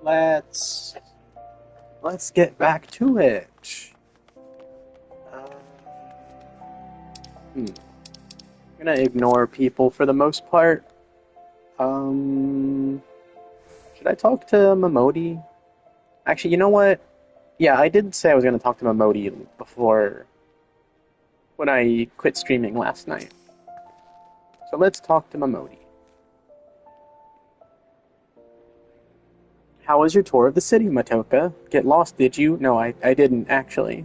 Let's get back to it. Uh, I'm gonna ignore people for the most part. Should I talk to Momodi? Actually, you know what? Yeah, I did say I was gonna talk to Momodi before when I quit streaming last night. So let's talk to Momodi. How was your tour of the city, Matoka? Get lost, did you? No, I didn't, actually.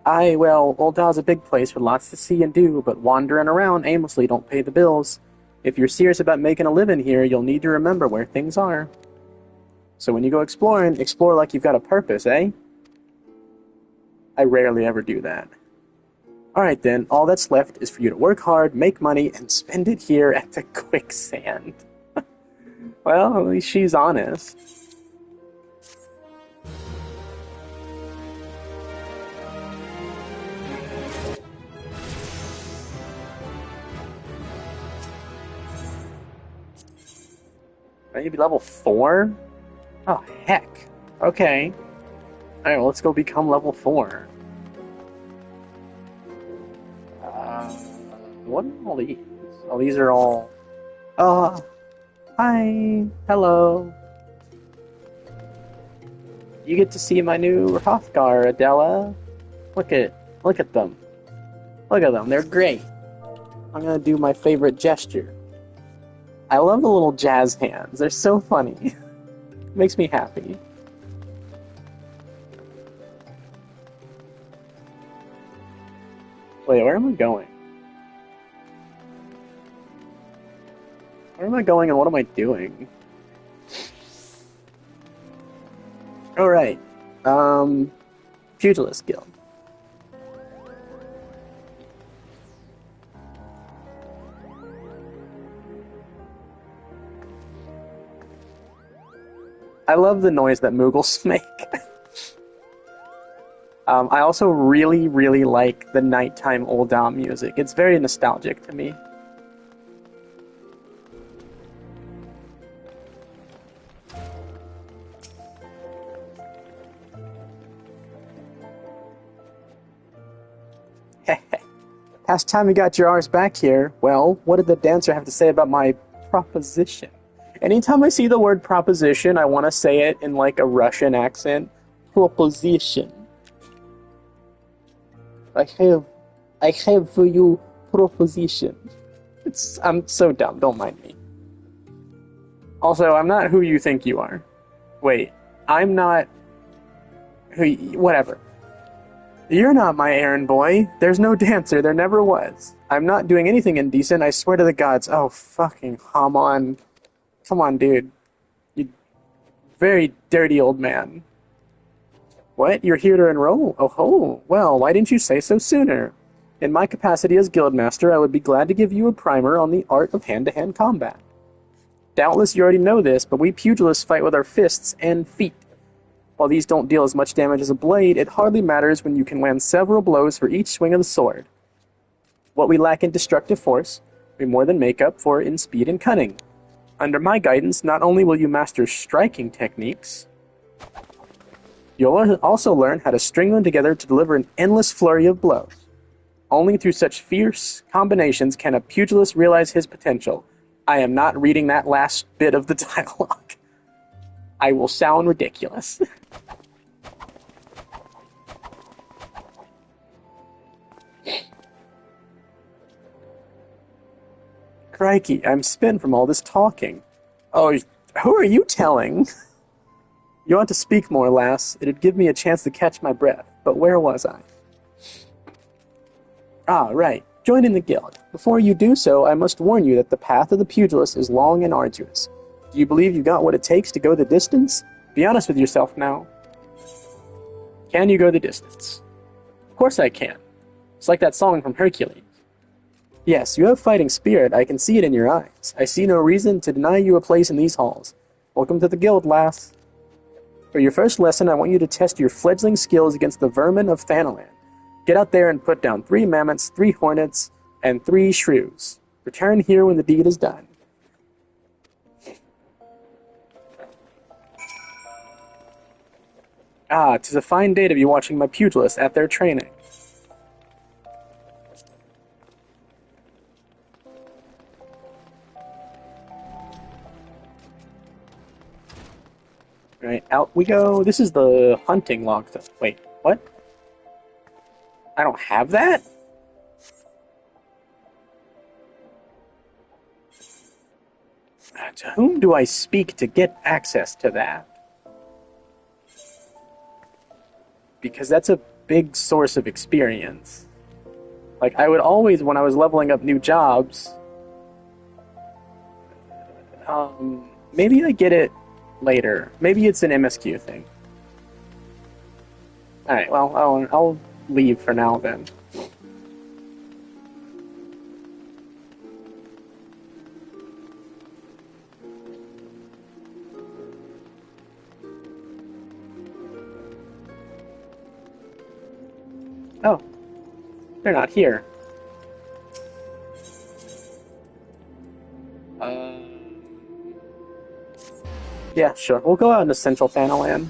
Well, Ulda's a big place with lots to see and do, but wandering around aimlessly don't pay the bills. If you're serious about making a living here, you'll need to remember where things are. So when you go exploring, explore like you've got a purpose, eh? I rarely ever do that. Alright then, all that's left is for you to work hard, make money, and spend it here at the quicksand. Well, at least she's honest. Maybe level 4? Oh, heck. Okay. Alright, well, let's go become level 4. What are all these? Oh, these are all... Hi. Hello. You get to see my new Hrothgar, Adela. Look at them. Look at them, they're great. I'm gonna do my favorite gesture. I love the little jazz hands. They're so funny. Makes me happy. Wait, where am I going? Where am I going and what am I doing? Alright. Pugilist Guild. I love the noise that Moogles make. I also really, really like the nighttime Ul'dah music. It's very nostalgic to me. Past time we got your arse back here. Well, what did the dancer have to say about my proposition? Anytime I see the word proposition, I want to say it in like a Russian accent. Proposition. I have for you proposition. I'm so dumb, don't mind me. Also, I'm not who you think you are. Wait, I'm not whatever. You're not my errand boy. There's no dancer, there never was. I'm not doing anything indecent, I swear to the gods. Oh, fucking come on. Come on, dude. You very dirty old man. What? You're here to enroll? Oh ho! Well, why didn't you say so sooner? In my capacity as guildmaster, I would be glad to give you a primer on the art of hand-to-hand combat. Doubtless you already know this, but we pugilists fight with our fists and feet. While these don't deal as much damage as a blade, it hardly matters when you can land several blows for each swing of the sword. What we lack in destructive force, we more than make up for in speed and cunning. Under my guidance, not only will you master striking techniques, you'll also learn how to string them together to deliver an endless flurry of blows. Only through such fierce combinations can a pugilist realize his potential. I am not reading that last bit of the dialogue. I will sound ridiculous. Crikey, I'm spent from all this talking. Oh, who are you telling? You ought to speak more, lass. It'd give me a chance to catch my breath. But where was I? Ah, right. Join in the guild. Before you do so, I must warn you that the path of the pugilist is long and arduous. Do you believe you got what it takes to go the distance? Be honest with yourself now. Can you go the distance? Of course I can. It's like that song from Hercules. Yes, you have fighting spirit. I can see it in your eyes. I see no reason to deny you a place in these halls. Welcome to the guild, lass. For your first lesson, I want you to test your fledgling skills against the vermin of Thanalan. Get out there and put down 3 mammoths, 3 hornets, and 3 shrews. Return here when the deed is done. Ah, 'tis a fine day to be watching my pugilists at their training. Right, out we go. This is the hunting log. Wait, what? I don't have that? To whom do I speak to get access to that? Because that's a big source of experience. Like, I would always, when I was leveling up new jobs, maybe I get it later. Maybe it's an MSQ thing. Alright, well, I'll leave for now then. Oh, they're not here. Yeah, sure. We'll go out into Central Thanalan.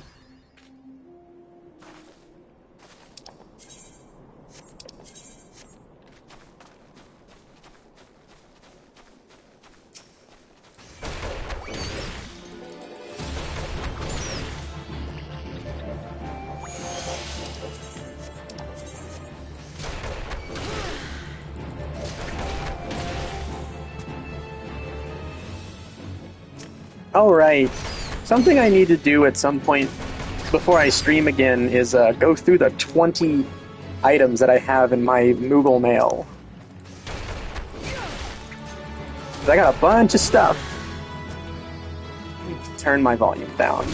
Alright. Something I need to do at some point before I stream again is go through the 20 items that I have in my Moogle mail. I got a bunch of stuff. Turn my volume down.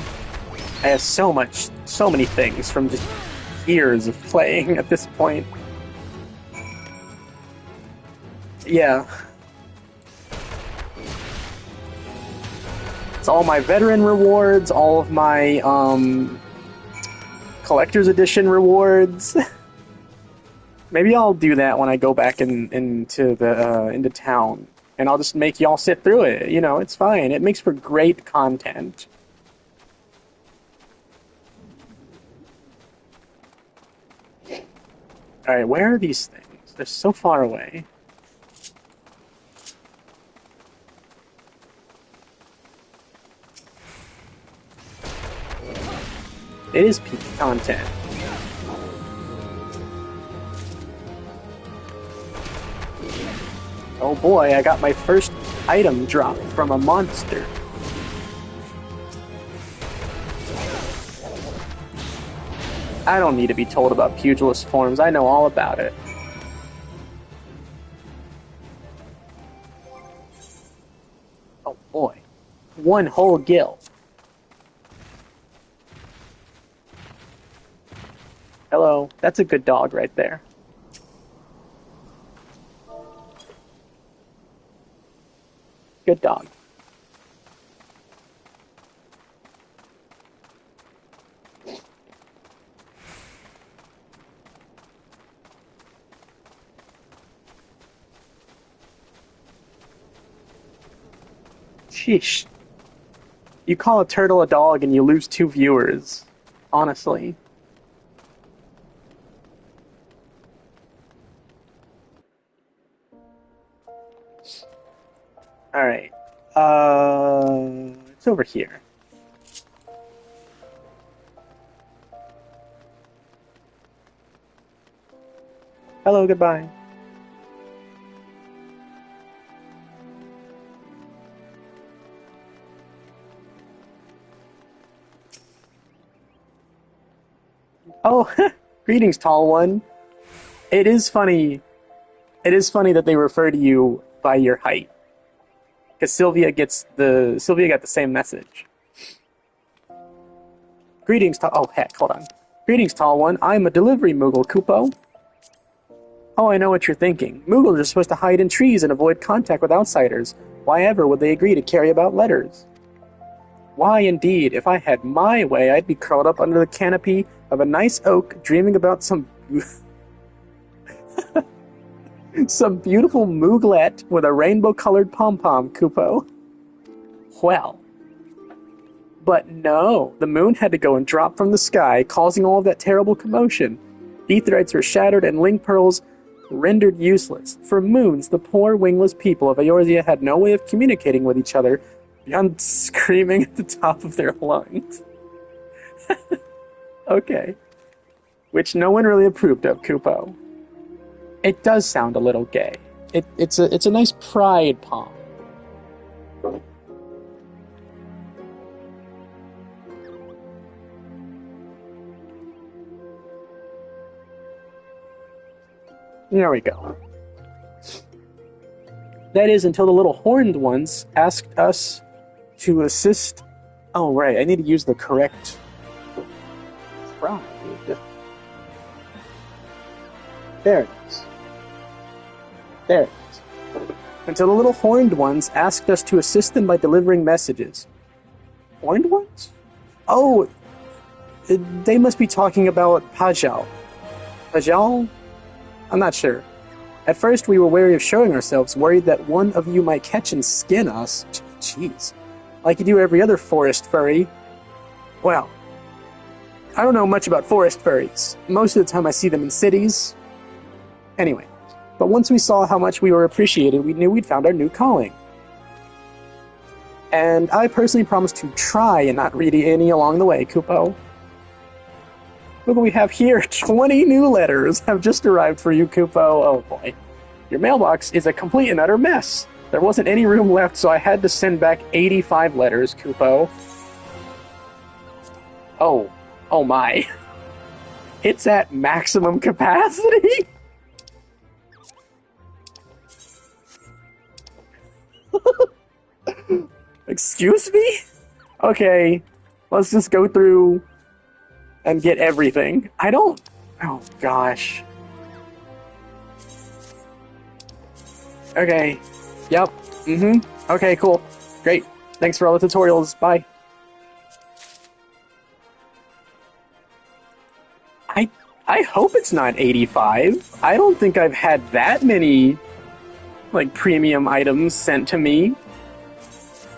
I have so many things from just years of playing at this point. Yeah. It's all my veteran rewards, all of my collector's edition rewards. Maybe I'll do that when I go back into town, and I'll just make y'all sit through it. You know, it's fine. It makes for great content. All right, where are these things? They're so far away. It is peak content. Oh boy, I got my first item drop from a monster. I don't need to be told about pugilist forms, I know all about it. Oh boy, one whole gill. Hello, that's a good dog right there. Good dog. Sheesh. You call a turtle a dog and you lose 2 viewers. Honestly. Alright. It's over here. Hello, goodbye. Oh, greetings, tall one. It is funny. It is funny that they refer to you by your height. Because Sylvia got the same message. Greetings, tall. Oh heck, hold on. Greetings, tall one. I'm a delivery Moogle, Kupo. Oh, I know what you're thinking. Moogles are supposed to hide in trees and avoid contact with outsiders. Why ever would they agree to carry about letters? Why, indeed, if I had my way, I'd be curled up under the canopy of a nice oak, dreaming about some some beautiful Mooglet with a rainbow-colored pom-pom, Kupo. Well, But no, the moon had to go and drop from the sky, causing all of that terrible commotion. Aetherites were shattered and link pearls rendered useless. For moons, the poor wingless people of Eorzea had no way of communicating with each other beyond screaming at the top of their lungs. Okay. Which no one really approved of, Kupo. It does sound a little gay. It's a nice pride poem. There we go. That is until the little horned ones asked us to assist. Oh, right, I need to use the correct pride. There it is. There it is. Until the little horned ones asked us to assist them by delivering messages. Horned ones? Oh, they must be talking about Pajal. Pajal? I'm not sure. At first, we were wary of showing ourselves, worried that one of you might catch and skin us. Jeez. Like you do every other forest furry. Well, I don't know much about forest furries. Most of the time I see them in cities. Anyway, but once we saw how much we were appreciated, we knew we'd found our new calling. And I personally promised to try and not read any along the way, Kupo. Look what we have here. 20 new letters have just arrived for you, Kupo. Oh boy. Your mailbox is a complete and utter mess. There wasn't any room left, so I had to send back 85 letters, Kupo. Oh. Oh my. It's at maximum capacity? Excuse me? Okay. Let's just go through and get everything. I don't... Oh, gosh. Okay. Yep. Mm-hmm. Okay, cool. Great. Thanks for all the tutorials. Bye. I hope it's not 85. I don't think I've had that many, like, premium items sent to me.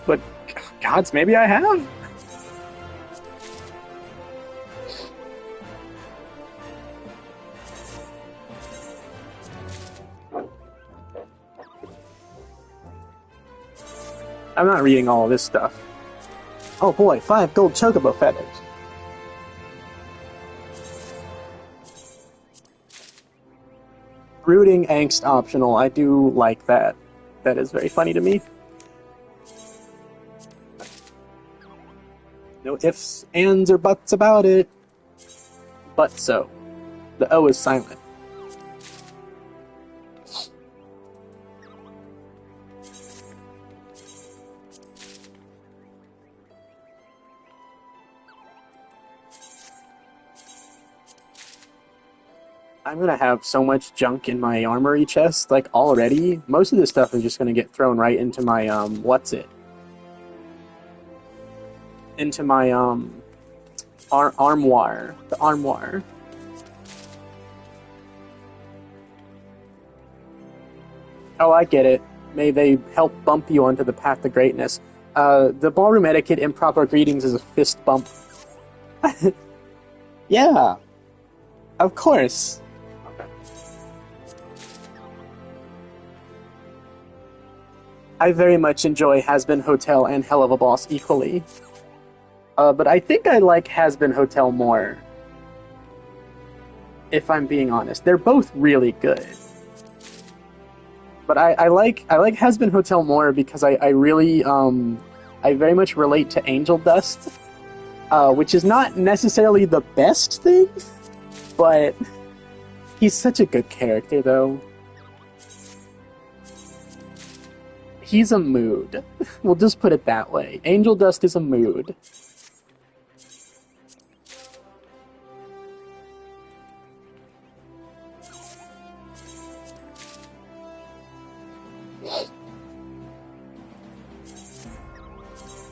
But, gods, maybe I have. I'm not reading all of this stuff. Oh boy, 5 gold chocobo feathers. Brooding angst optional. I do like that. That is very funny to me. No ifs, ands, or buts about it. But so. The O is silent. I'm gonna have so much junk in my armory chest, like, already. Most of this stuff is just gonna get thrown right into my, into my, armoire. The armoire. Oh, I get it. May they help bump you onto the path to greatness. The ballroom etiquette improper greetings is a fist bump. Yeah. Of course. I very much enjoy Has-Been Hotel and Hell of a Boss equally. But I think I like Has-Been Hotel more. If I'm being honest. They're both really good. But I like Has-Been Hotel more because I really, I very much relate to Angel Dust. Which is not necessarily the best thing, but he's such a good character, though. He's a mood. We'll just put it that way. Angel Dust is a mood.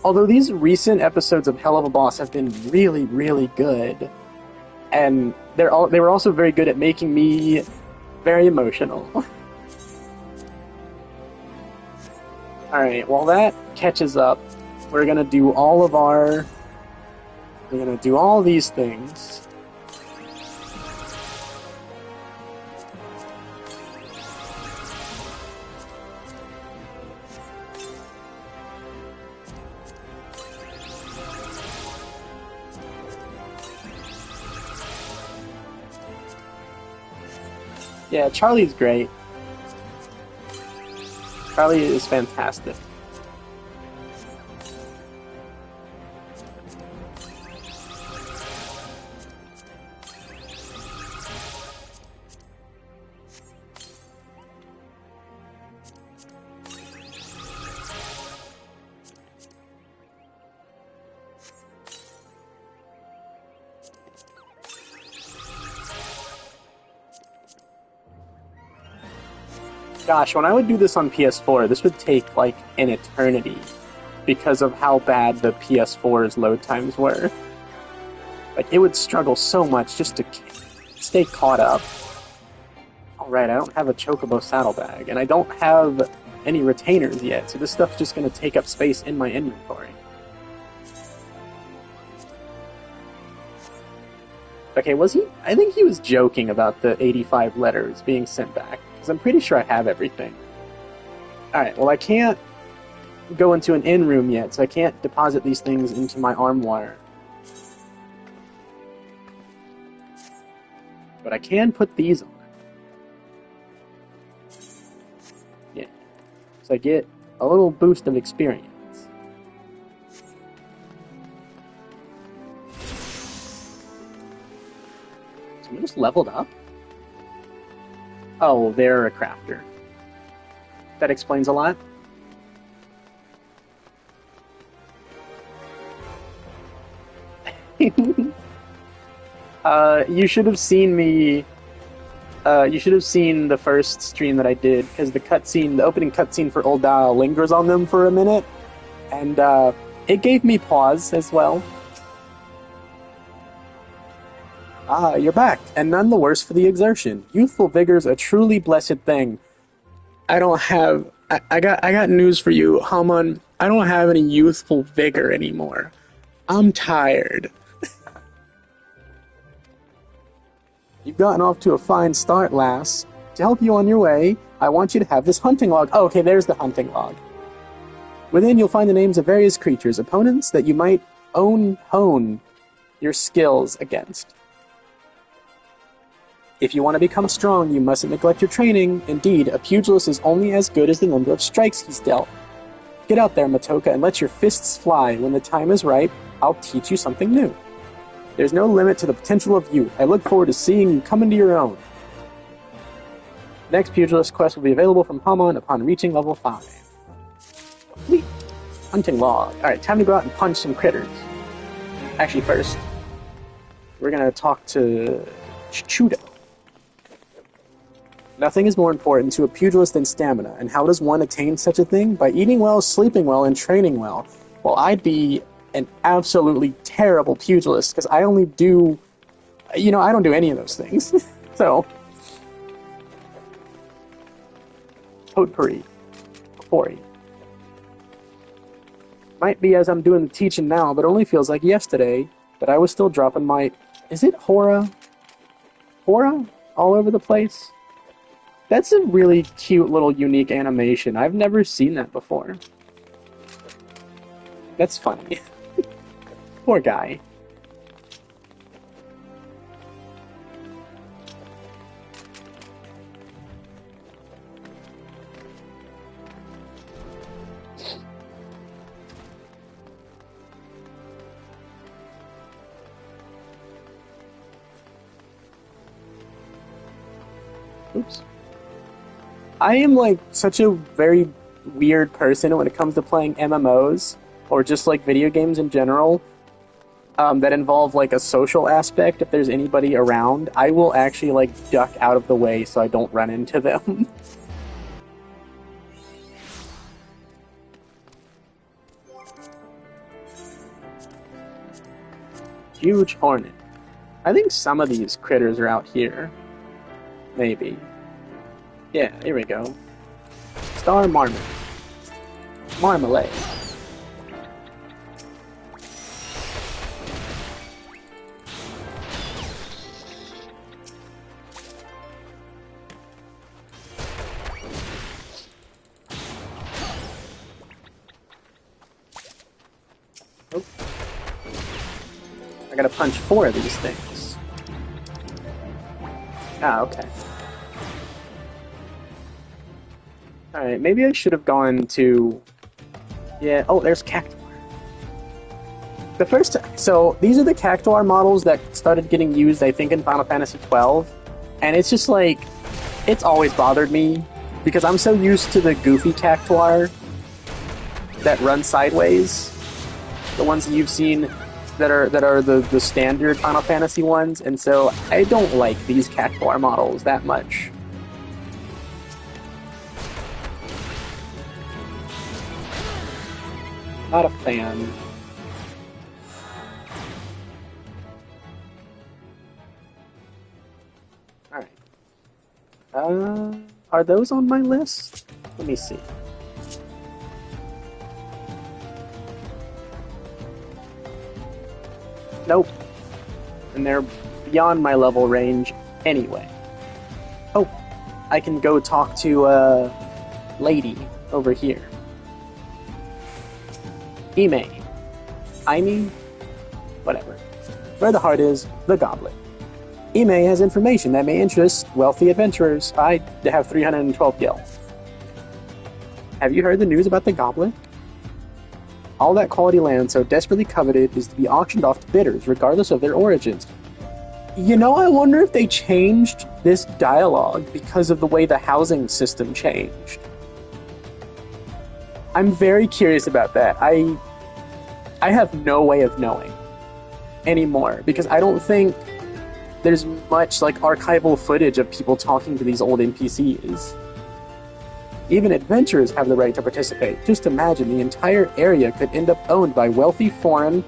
Although these recent episodes of Hell of a Boss have been really, really good, and they were also very good at making me very emotional. Alright, while that catches up, we're gonna do all of our We're gonna do all these things. Yeah, Charlie's great. Charlie is fantastic. Gosh, when I would do this on PS4, this would take like an eternity because of how bad the PS4's load times were. Like, it would struggle so much just to stay caught up. Alright, I don't have a Chocobo saddlebag, and I don't have any retainers yet, so this stuff's just going to take up space in my inventory. Okay, was he? I think he was joking about the 85 letters being sent back. I'm pretty sure I have everything. Alright, well I can't go into an inn room yet, so I can't deposit these things into my armoire. But I can put these on. Yeah. So I get a little boost of experience. So we just leveled up? Oh, they're a crafter. That explains a lot. You should have seen me. You should have seen the first stream that I did, because the opening cutscene for Old Dial lingers on them for a minute, and it gave me pause as well. Ah, you're back, and none the worse for the exertion. Youthful vigor's a truly blessed thing. I don't have... I got news for you, Hamon. I don't have any youthful vigor anymore. I'm tired. You've gotten off to a fine start, lass. To help you on your way, I want you to have this hunting log. Oh, okay, there's the hunting log. Within, you'll find the names of various creatures, opponents that you might hone your skills against. If you want to become strong, you mustn't neglect your training. Indeed, a pugilist is only as good as the number of strikes he's dealt. Get out there, Matoka, and let your fists fly. When the time is right, I'll teach you something new. There's no limit to the potential of youth. I look forward to seeing you come into your own. Next pugilist quest will be available from Hamon upon reaching level 5. Complete. Hunting log. Alright, time to go out and punch some critters. Actually, first, we're going to talk to Chudo. Nothing is more important to a pugilist than stamina, and how does one attain such a thing? By eating well, sleeping well, and training well. Well, I'd be an absolutely terrible pugilist, because I only do... I don't do any of those things. So... Potpourri. Potpourri. Might be as I'm doing the teaching now, but it only feels like yesterday that I was still dropping my... Is it Hora? Hora? All over the place? That's a really cute little unique animation. I've never seen that before. That's funny. Poor guy. Oops. I am like such a very weird person when it comes to playing MMOs or just like video games in general that involve like a social aspect. If there's anybody around, I will actually like duck out of the way so I don't run into them. Huge hornet. I think some of these critters are out here. Maybe. Yeah, here we go. Star Marmot. Marmalade. I gotta punch 4 of these things. Ah, okay. Alright, maybe I should have gone to... Yeah, oh, there's Cactuar. The first... So, these are the Cactuar models that started getting used, I think, in Final Fantasy XII. And it's just like... It's always bothered me, because I'm so used to the goofy Cactuar that run sideways. The ones that you've seen that are the standard Final Fantasy ones, and so I don't like these Cactuar models that much. Not a fan. Alright. Are those on my list? Let me see. Nope. And they're beyond my level range anyway. Oh, I can go talk to a lady over here. Ime. Aimee? Whatever. Where the heart is, the goblet. Ime has information that may interest wealthy adventurers. I have 312 gil. Have you heard the news about the goblet? All that quality land so desperately coveted is to be auctioned off to bidders, regardless of their origins. You know, I wonder if they changed this dialogue because of the way the housing system changed. I'm very curious about that. I have no way of knowing anymore, because I don't think there's much like archival footage of people talking to these old NPCs. Even adventurers have the right to participate. Just imagine the entire area could end up owned by wealthy foreign...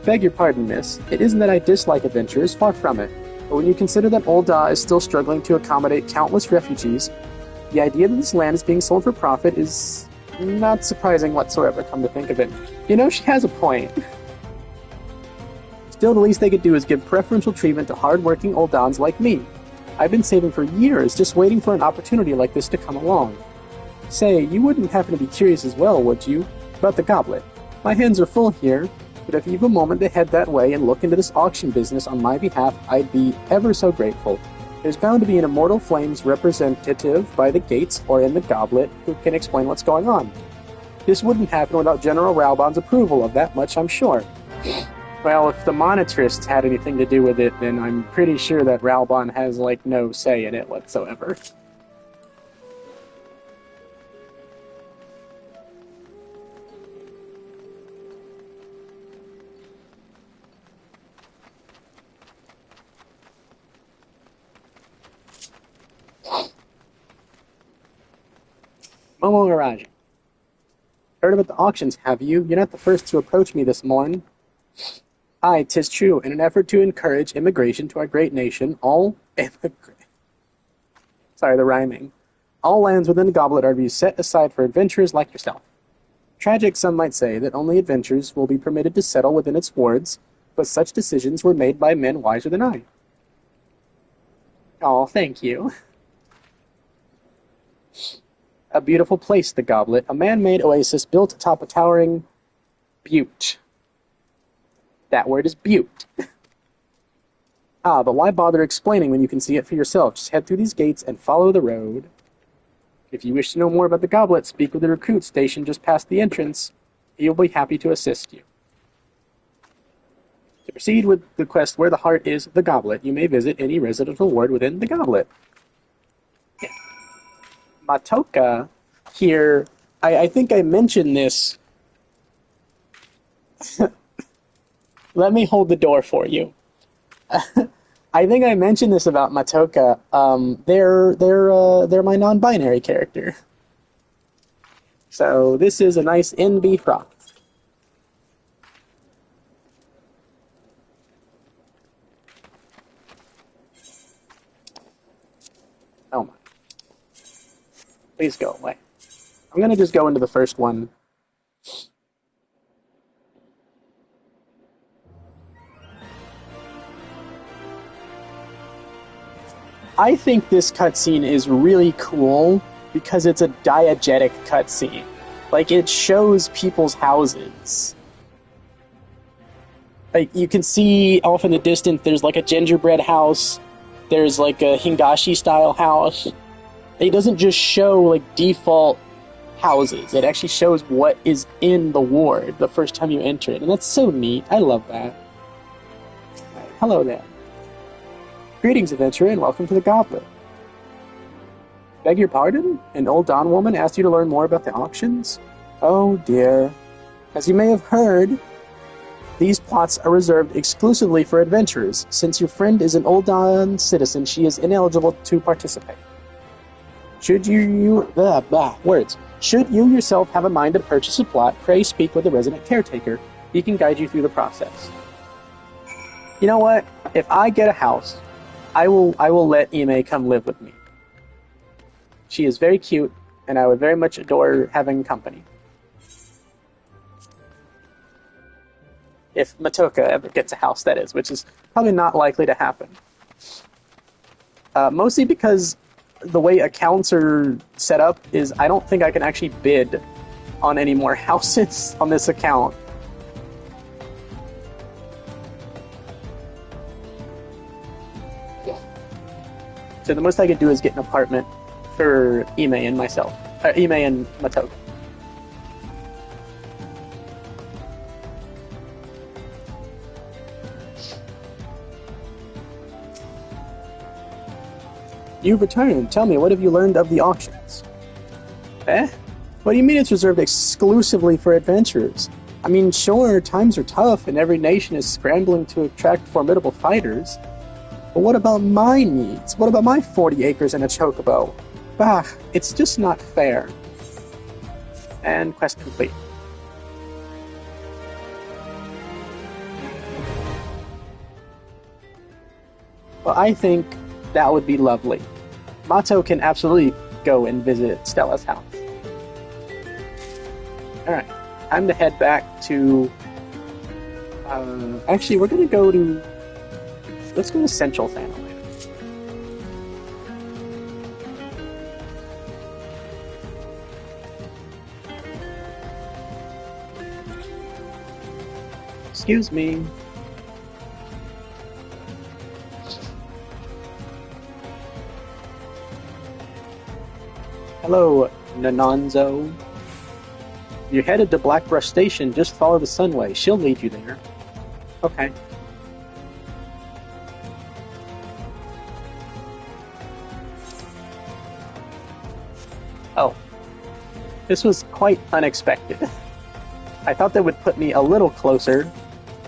Beg your pardon, miss. It isn't that I dislike adventurers, far from it. But when you consider that Ul'dah is still struggling to accommodate countless refugees, the idea that this land is being sold for profit is not surprising whatsoever, come to think of it. You know, she has a point. Still, the least they could do is give preferential treatment to hard-working Uldans like me. I've been saving for years, just waiting for an opportunity like this to come along. Say, you wouldn't happen to be curious as well, would you? About the goblet. My hands are full here, but if you've a moment to head that way and look into this auction business on my behalf, I'd be ever so grateful. There's bound to be an Immortal Flames representative by the gates or in the goblet who can explain what's going on. This wouldn't happen without General Raubon's approval of that much, I'm sure. Well, if the Monetrists had anything to do with it, then I'm pretty sure that Raubon has, like, no say in it whatsoever. Momo Mirage. Heard about the auctions, have you? You're not the first to approach me this morning. Aye, 'tis true. In an effort to encourage immigration to our great nation, all the rhyming. All lands within the goblet are to be set aside for adventurers like yourself. Tragic, some might say, that only adventurers will be permitted to settle within its wards, but such decisions were made by men wiser than I. Oh, thank you. A beautiful place, the goblet, a man-made oasis built atop a towering butte. That word is butte. But why bother explaining when you can see it for yourself? Just head through these gates and follow the road. If you wish to know more about the goblet, speak with the recruit stationed just past the entrance. He will be happy to assist you. To proceed with the quest where the heart is the goblet, you may visit any residential ward within the goblet. Yeah. Matoka here, I think I mentioned this. Let me hold the door for you. I think I mentioned this about Matoka. They're my non-binary character. So this is a nice NB frock. Oh my. Please go away. I'm gonna just go into the first one. I think this cutscene is really cool because it's a diegetic cutscene. Like, it shows people's houses. Like you can see off in the distance, there's like a gingerbread house. There's like a Hingashi style house. It doesn't just show like default houses. It actually shows what is in the ward the first time you enter it, and that's so neat. I love that. Right, hello there. Greetings, adventurer, and welcome to the Goblet. Beg your pardon? An old Dawn woman asked you to learn more about the auctions? Oh dear. As you may have heard, these plots are reserved exclusively for adventurers. Since your friend is an Old Dawn citizen, she is ineligible to participate. Should you yourself have a mind to purchase a plot, pray speak with the resident caretaker. He can guide you through the process. You know what? If I get a house, I will let Ime come live with me. She is very cute, and I would very much adore having company. If Matoka ever gets a house, that is, which is probably not likely to happen. Mostly because the way accounts are set up is I don't think I can actually bid on any more houses on this account. So the most I could do is get an apartment for Ime and myself. Ime and Mato. You've returned. Tell me, what have you learned of the auctions? Eh? What do you mean it's reserved exclusively for adventurers? I mean, sure, times are tough and every nation is scrambling to attract formidable fighters. But what about my needs? What about my 40 acres and a chocobo? Bah, it's just not fair. And quest complete. Well, I think that would be lovely. Mato can absolutely go and visit Stella's house. Alright, time to head back to... actually, we're gonna go to... Let's go to Central Thanalan. Excuse me. Hello, Nanonzo. You're headed to Blackbrush Station. Just follow the Sunway. She'll lead you there. Okay. Oh. This was quite unexpected. I thought that would put me a little closer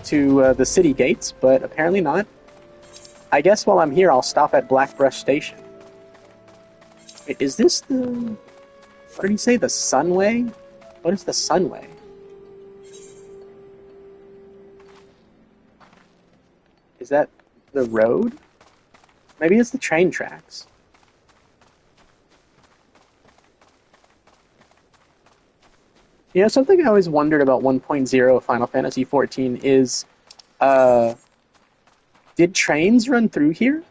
to the city gates, but apparently not. I guess while I'm here, I'll stop at Blackbrush Station. Wait, is this the... What did he say? The Sunway? What is the Sunway? Is that the road? Maybe it's the train tracks. You know, something I always wondered about 1.0 Final Fantasy XIV is, did trains run through here?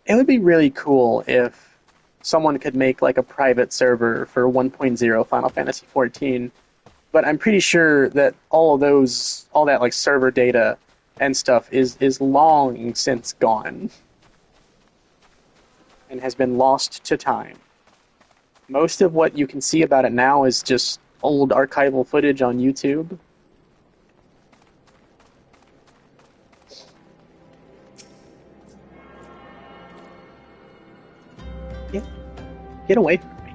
It would be really cool if someone could make like a private server for 1.0 Final Fantasy XIV, but I'm pretty sure that all that like server data and stuff is long since gone and has been lost to time. Most of what you can see about it now is just old archival footage on YouTube. Get away from me.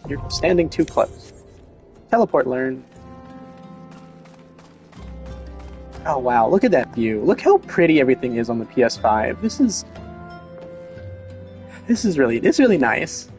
You're standing too close. Teleport learn. Oh wow, look at that view. Look how pretty everything is on the PS5. This is really nice.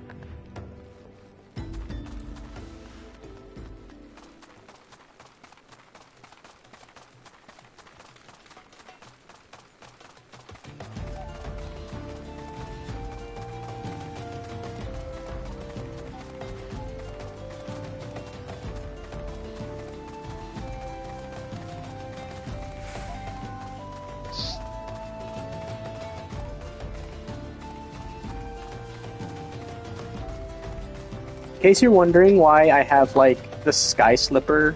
case you're wondering why I have like the Sky Slipper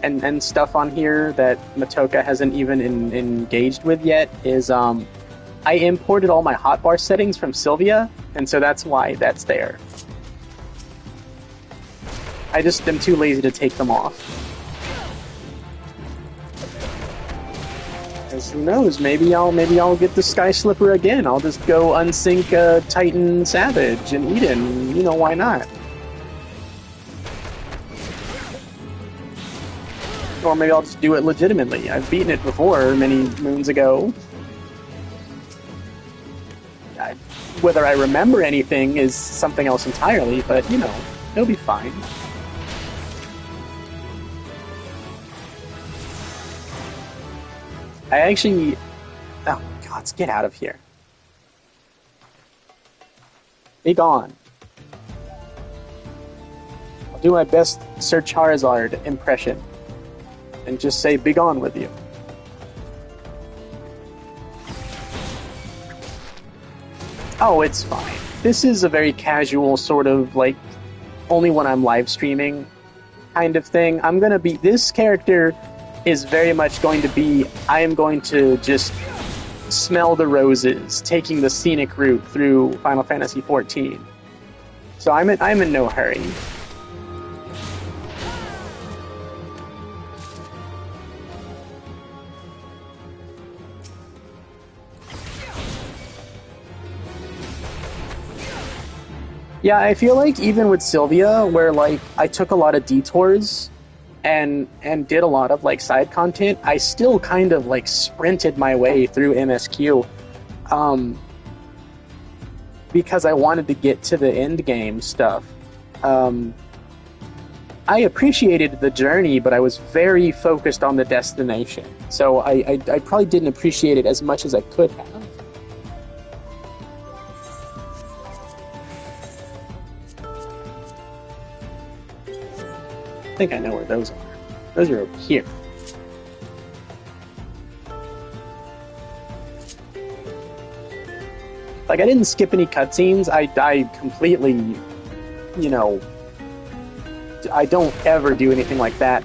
and stuff on here that Matoka hasn't even engaged with yet, is I imported all my hotbar settings from Sylvia, and so that's why that's there. I just am too lazy to take them off. Because who knows? Maybe I'll get the Sky Slipper again. I'll just go unsync Titan Savage and Eden. You know, why not? Or maybe I'll just do it legitimately. I've beaten it before many moons ago. Whether I remember anything is something else entirely, but, you know, it'll be fine. I actually... Oh, God, get out of here. Be gone. I'll do my best Sir Charizard impression. And just say, be gone with you. Oh, it's fine. This is a very casual sort of, like, only when I'm live streaming kind of thing. I'm gonna be... This character is very much going to be... I am going to just smell the roses, taking the scenic route through Final Fantasy XIV. So I'm in no hurry. Yeah, I feel like even with Sylvia, where like I took a lot of detours and did a lot of like side content, I still kind of like sprinted my way through MSQ, because I wanted to get to the end game stuff. I appreciated the journey, but I was very focused on the destination, so I probably didn't appreciate it as much as I could have. I think I know where those are. Those are over here. Like, I didn't skip any cutscenes. I completely, you know, I don't ever do anything like that.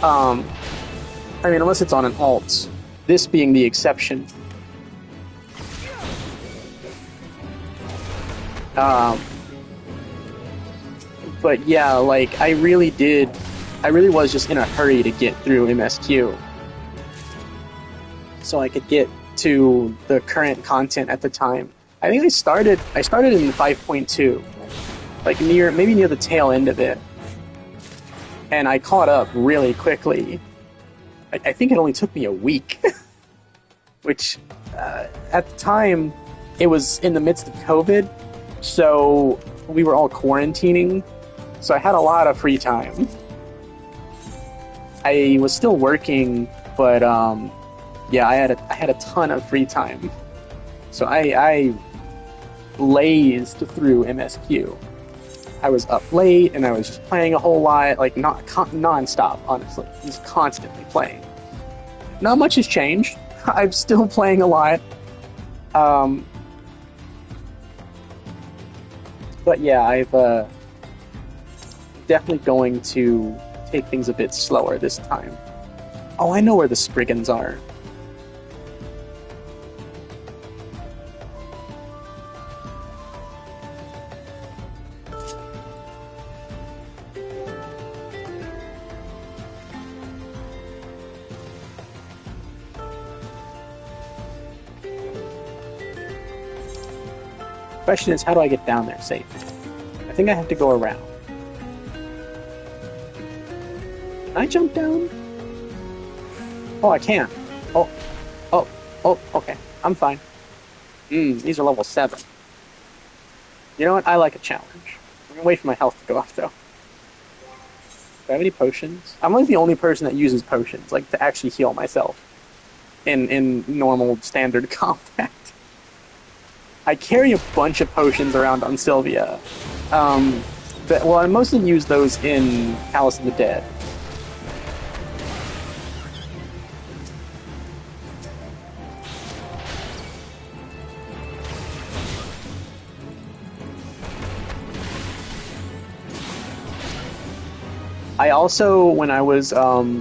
I mean, unless it's on an alt. This being the exception. But yeah, like, I really was just in a hurry to get through MSQ. So I could get to the current content at the time. I think I started in 5.2. Like, maybe near the tail end of it. And I caught up really quickly. I think it only took me a week. Which, at the time, it was in the midst of COVID. So we were all quarantining. So I had a lot of free time. I was still working, but yeah, I had a ton of free time. So I blazed through MSQ. I was up late and I was just playing a whole lot, like non-stop, honestly, just constantly playing. Not much has changed. I'm still playing a lot. But yeah, I've definitely going to take things a bit slower this time. Oh, I know where the Spriggans are. Question is, how do I get down there safe? I think I have to go around. Can I jump down? Oh, I can. Oh, okay. I'm fine. These are level 7. You know what? I like a challenge. I'm gonna wait for my health to go up, though. Do I have any potions? I'm like the only person that uses potions, like, to actually heal myself in normal, standard combat. I carry a bunch of potions around on Sylvia. Well, I mostly use those in Palace of the Dead. I also, when I was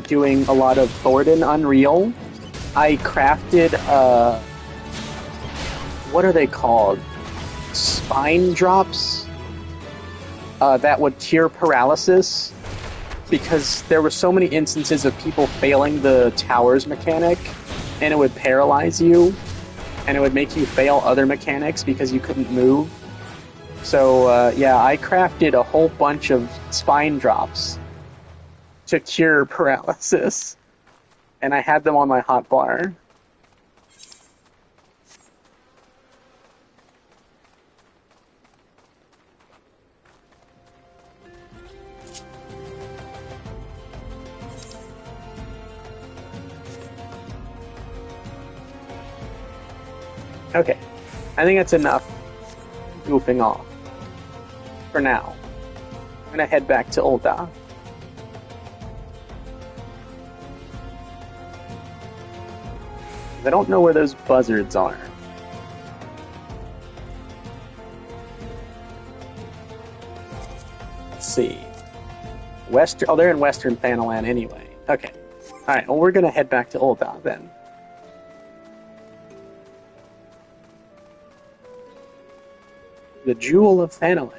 doing a lot of Thornton Unreal, I crafted, what are they called? Spine drops that would cure paralysis, because there were so many instances of people failing the towers mechanic, and it would paralyze you, and it would make you fail other mechanics because you couldn't move. So, yeah, I crafted a whole bunch of spine drops to cure paralysis, and I had them on my hotbar. Okay, I think that's enough goofing off for now. I'm gonna head back to Ul'dah. I don't know where those buzzards are. Let's see. Oh, they're in Western Thanalan anyway. Okay. Alright, well, we're gonna head back to Ul'dah then. The Jewel of Thanalan.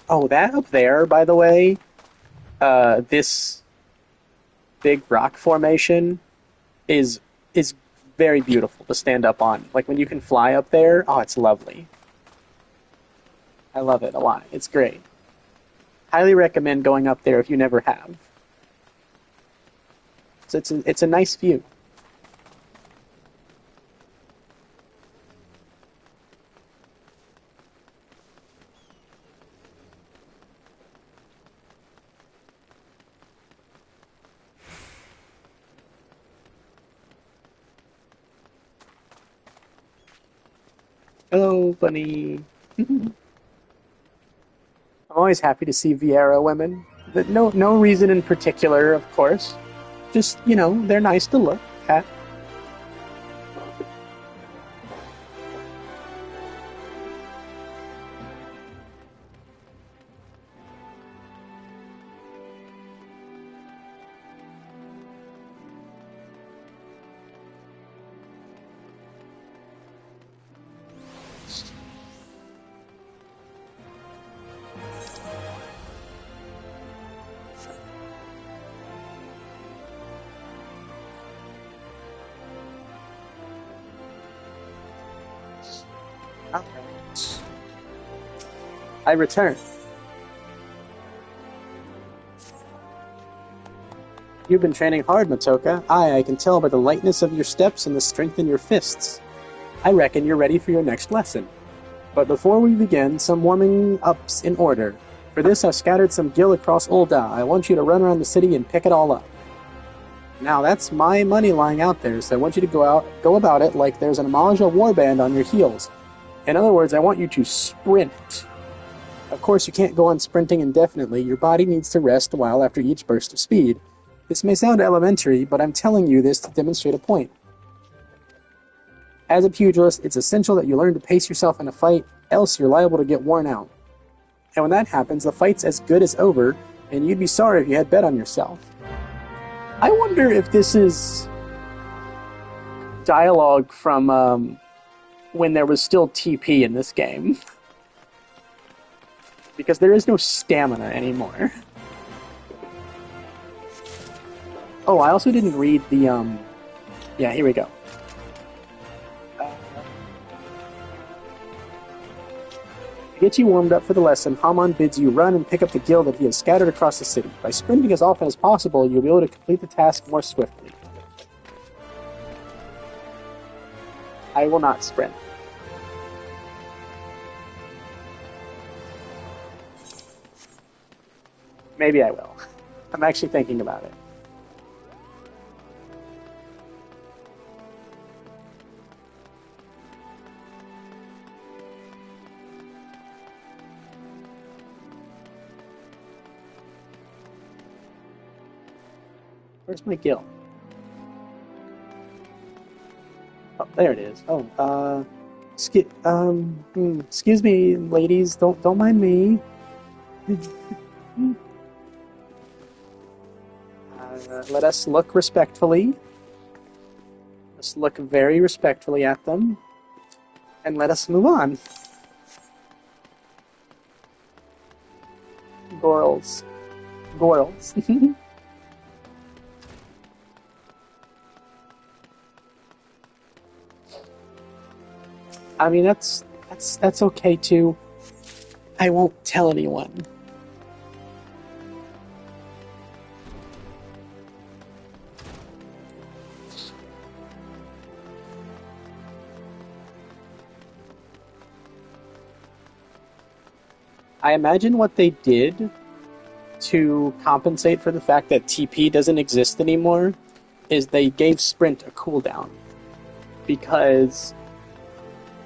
Oh, that up there, by the way, this big rock formation is very beautiful to stand up on. Like, when you can fly up there, oh, it's lovely. I love it a lot. It's great. Highly recommend going up there if you never have. So it's a nice view. Hello, bunny. I'm always happy to see Vieira women. But no reason in particular, of course. Just, they're nice to look at. Alright. I return. You've been training hard, Matoka. I can tell by the lightness of your steps and the strength in your fists. I reckon you're ready for your next lesson. But before we begin, some warming ups in order. For this, I've scattered some gil across Ul'dah. I want you to run around the city and pick it all up. Now, that's my money lying out there, so I want you to go about it like there's an Amaja warband on your heels. In other words, I want you to sprint. Of course, you can't go on sprinting indefinitely. Your body needs to rest a while after each burst of speed. This may sound elementary, but I'm telling you this to demonstrate a point. As a pugilist, it's essential that you learn to pace yourself in a fight, else you're liable to get worn out. And when that happens, the fight's as good as over, and you'd be sorry if you had bet on yourself. I wonder if this is dialogue from when there was still TP in this game. Because there is no stamina anymore. Oh, I also didn't read the, yeah, here we go. To get you warmed up for the lesson, Haman bids you run and pick up the gil that he has scattered across the city. By sprinting as often as possible, you'll be able to complete the task more swiftly. I will not sprint. Maybe I will. I'm actually thinking about it. Where's my gil? Oh, there it is. Oh, Excuse me, ladies. Don't mind me. Let us look respectfully. Let's look very respectfully at them, and let us move on. Gorals. Gorals. I mean, that's okay too. I won't tell anyone. I imagine what they did to compensate for the fact that TP doesn't exist anymore is they gave Sprint a cooldown. Because,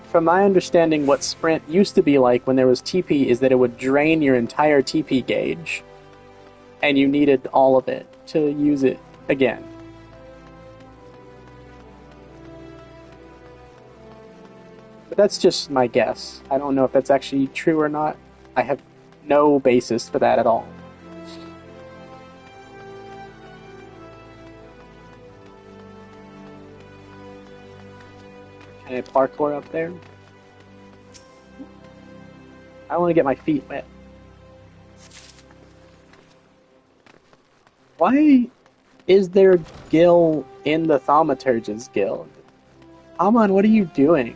from my understanding, what Sprint used to be like when there was TP is that it would drain your entire TP gauge, and you needed all of it to use it again. But that's just my guess. I don't know if that's actually true or not. I have no basis for that at all. Can I parkour up there? I want to get my feet wet. Why is there Gil in the Thaumaturge's guild? Amon, what are you doing?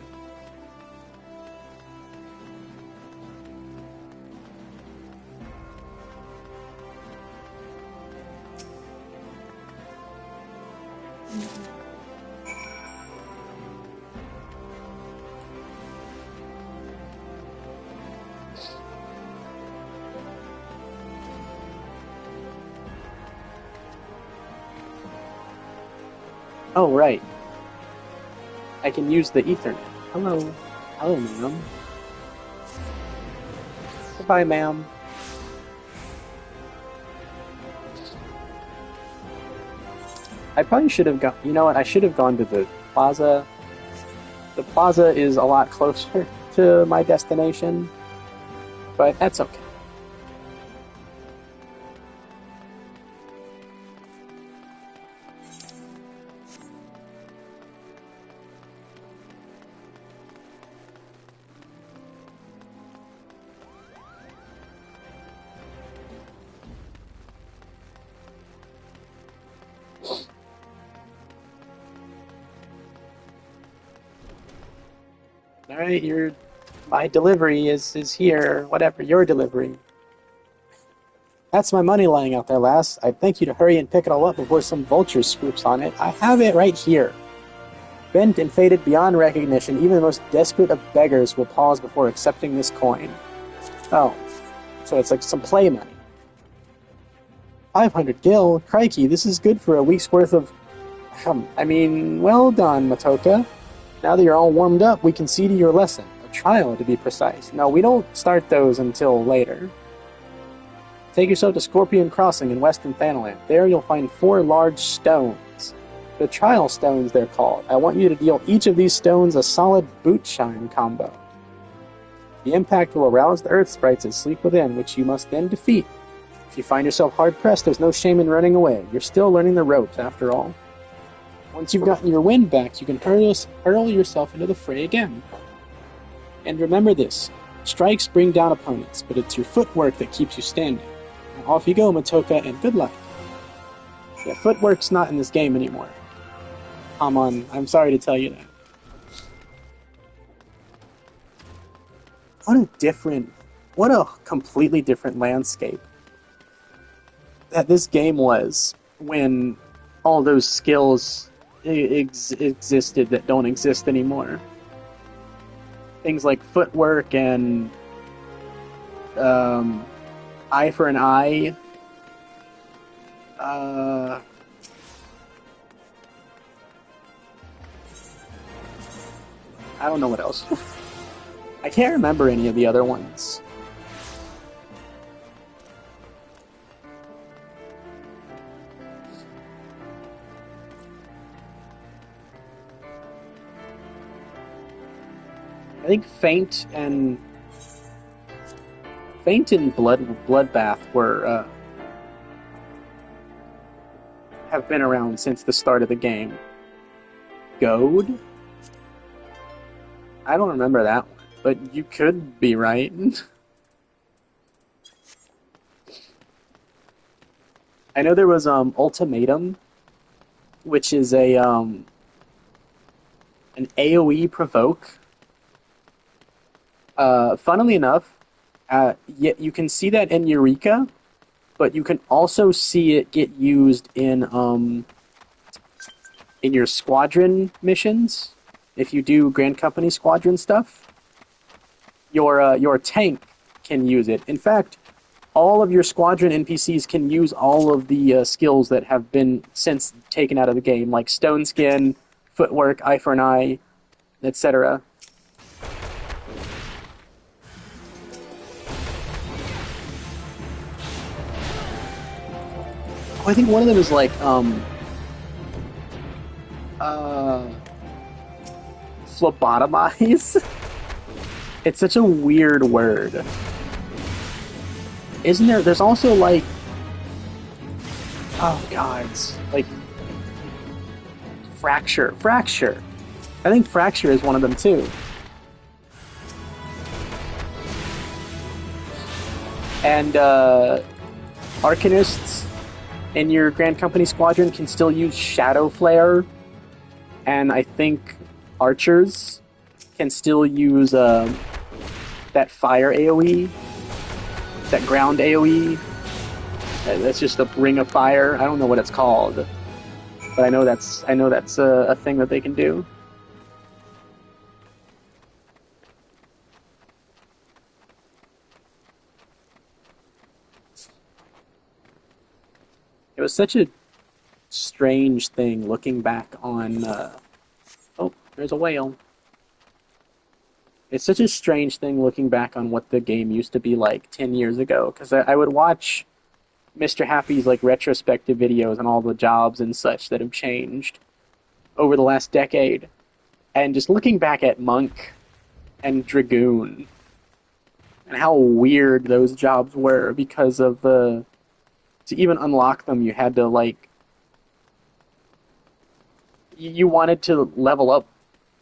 Oh, right. I can use the Ethernet. Hello. Hello, ma'am. Goodbye, ma'am. I probably should have gone... You know what? I should have gone to the plaza. The plaza is a lot closer to my destination, but that's okay. Alright, my delivery is here. Whatever, your delivery. That's my money lying out there, lass. I'd thank you to hurry and pick it all up before some vulture swoops on it. I have it right here. Bent and faded beyond recognition, even the most desperate of beggars will pause before accepting this coin. Oh, so it's like some play money. 500 gil? Crikey, this is good for a week's worth of... I mean, well done, Matoka. Now that you're all warmed up, we can see to your lesson. A trial, to be precise. No, we don't start those until later. Take yourself to Scorpion Crossing in Western Thanaland. There you'll find 4 large stones. The trial stones, they're called. I want you to deal each of these stones a solid boot shine combo. The impact will arouse the earth sprites that sleep within, which you must then defeat. If you find yourself hard-pressed, there's no shame in running away. You're still learning the ropes, after all. Once you've gotten your wind back, you can hurl yourself into the fray again. And remember this, strikes bring down opponents, but it's your footwork that keeps you standing. Now off you go, Matoka, and good luck. Yeah, footwork's not in this game anymore. I'm sorry to tell you that. What a completely different landscape that this game was when all those skills existed that don't exist anymore. Things like footwork and eye for an eye. I don't know what else. I can't remember any of the other ones. I think Faint and Bloodbath were have been around since the start of the game. Goad? I don't remember that one, but you could be right. I know there was Ultimatum, which is a an AoE provoke. Funnily enough, you can see that in Eureka, but you can also see it get used in your squadron missions. If you do Grand Company squadron stuff, your tank can use it. In fact, all of your squadron NPCs can use all of the skills that have been since taken out of the game, like Stone Skin, Footwork, Eye for an Eye, etc. Oh, I think one of them is like uh phlebotomize. It's such a weird word. Isn't there? There's also like, oh gods, like fracture. I think fracture is one of them too. And arcanists in your Grand Company squadron can still use Shadow Flare, and I think archers can still use that fire AoE, that ground AoE. That's just a ring of fire. I don't know what it's called, but I know that's a thing that they can do. It was such a strange thing looking back on. Oh, there's a whale. It's such a strange thing looking back on what the game used to be like 10 years ago, because I would watch Mr. Happy's like retrospective videos on all the jobs and such that have changed over the last decade, and just looking back at Monk and Dragoon and how weird those jobs were because of the to even unlock them you had to like you wanted to level up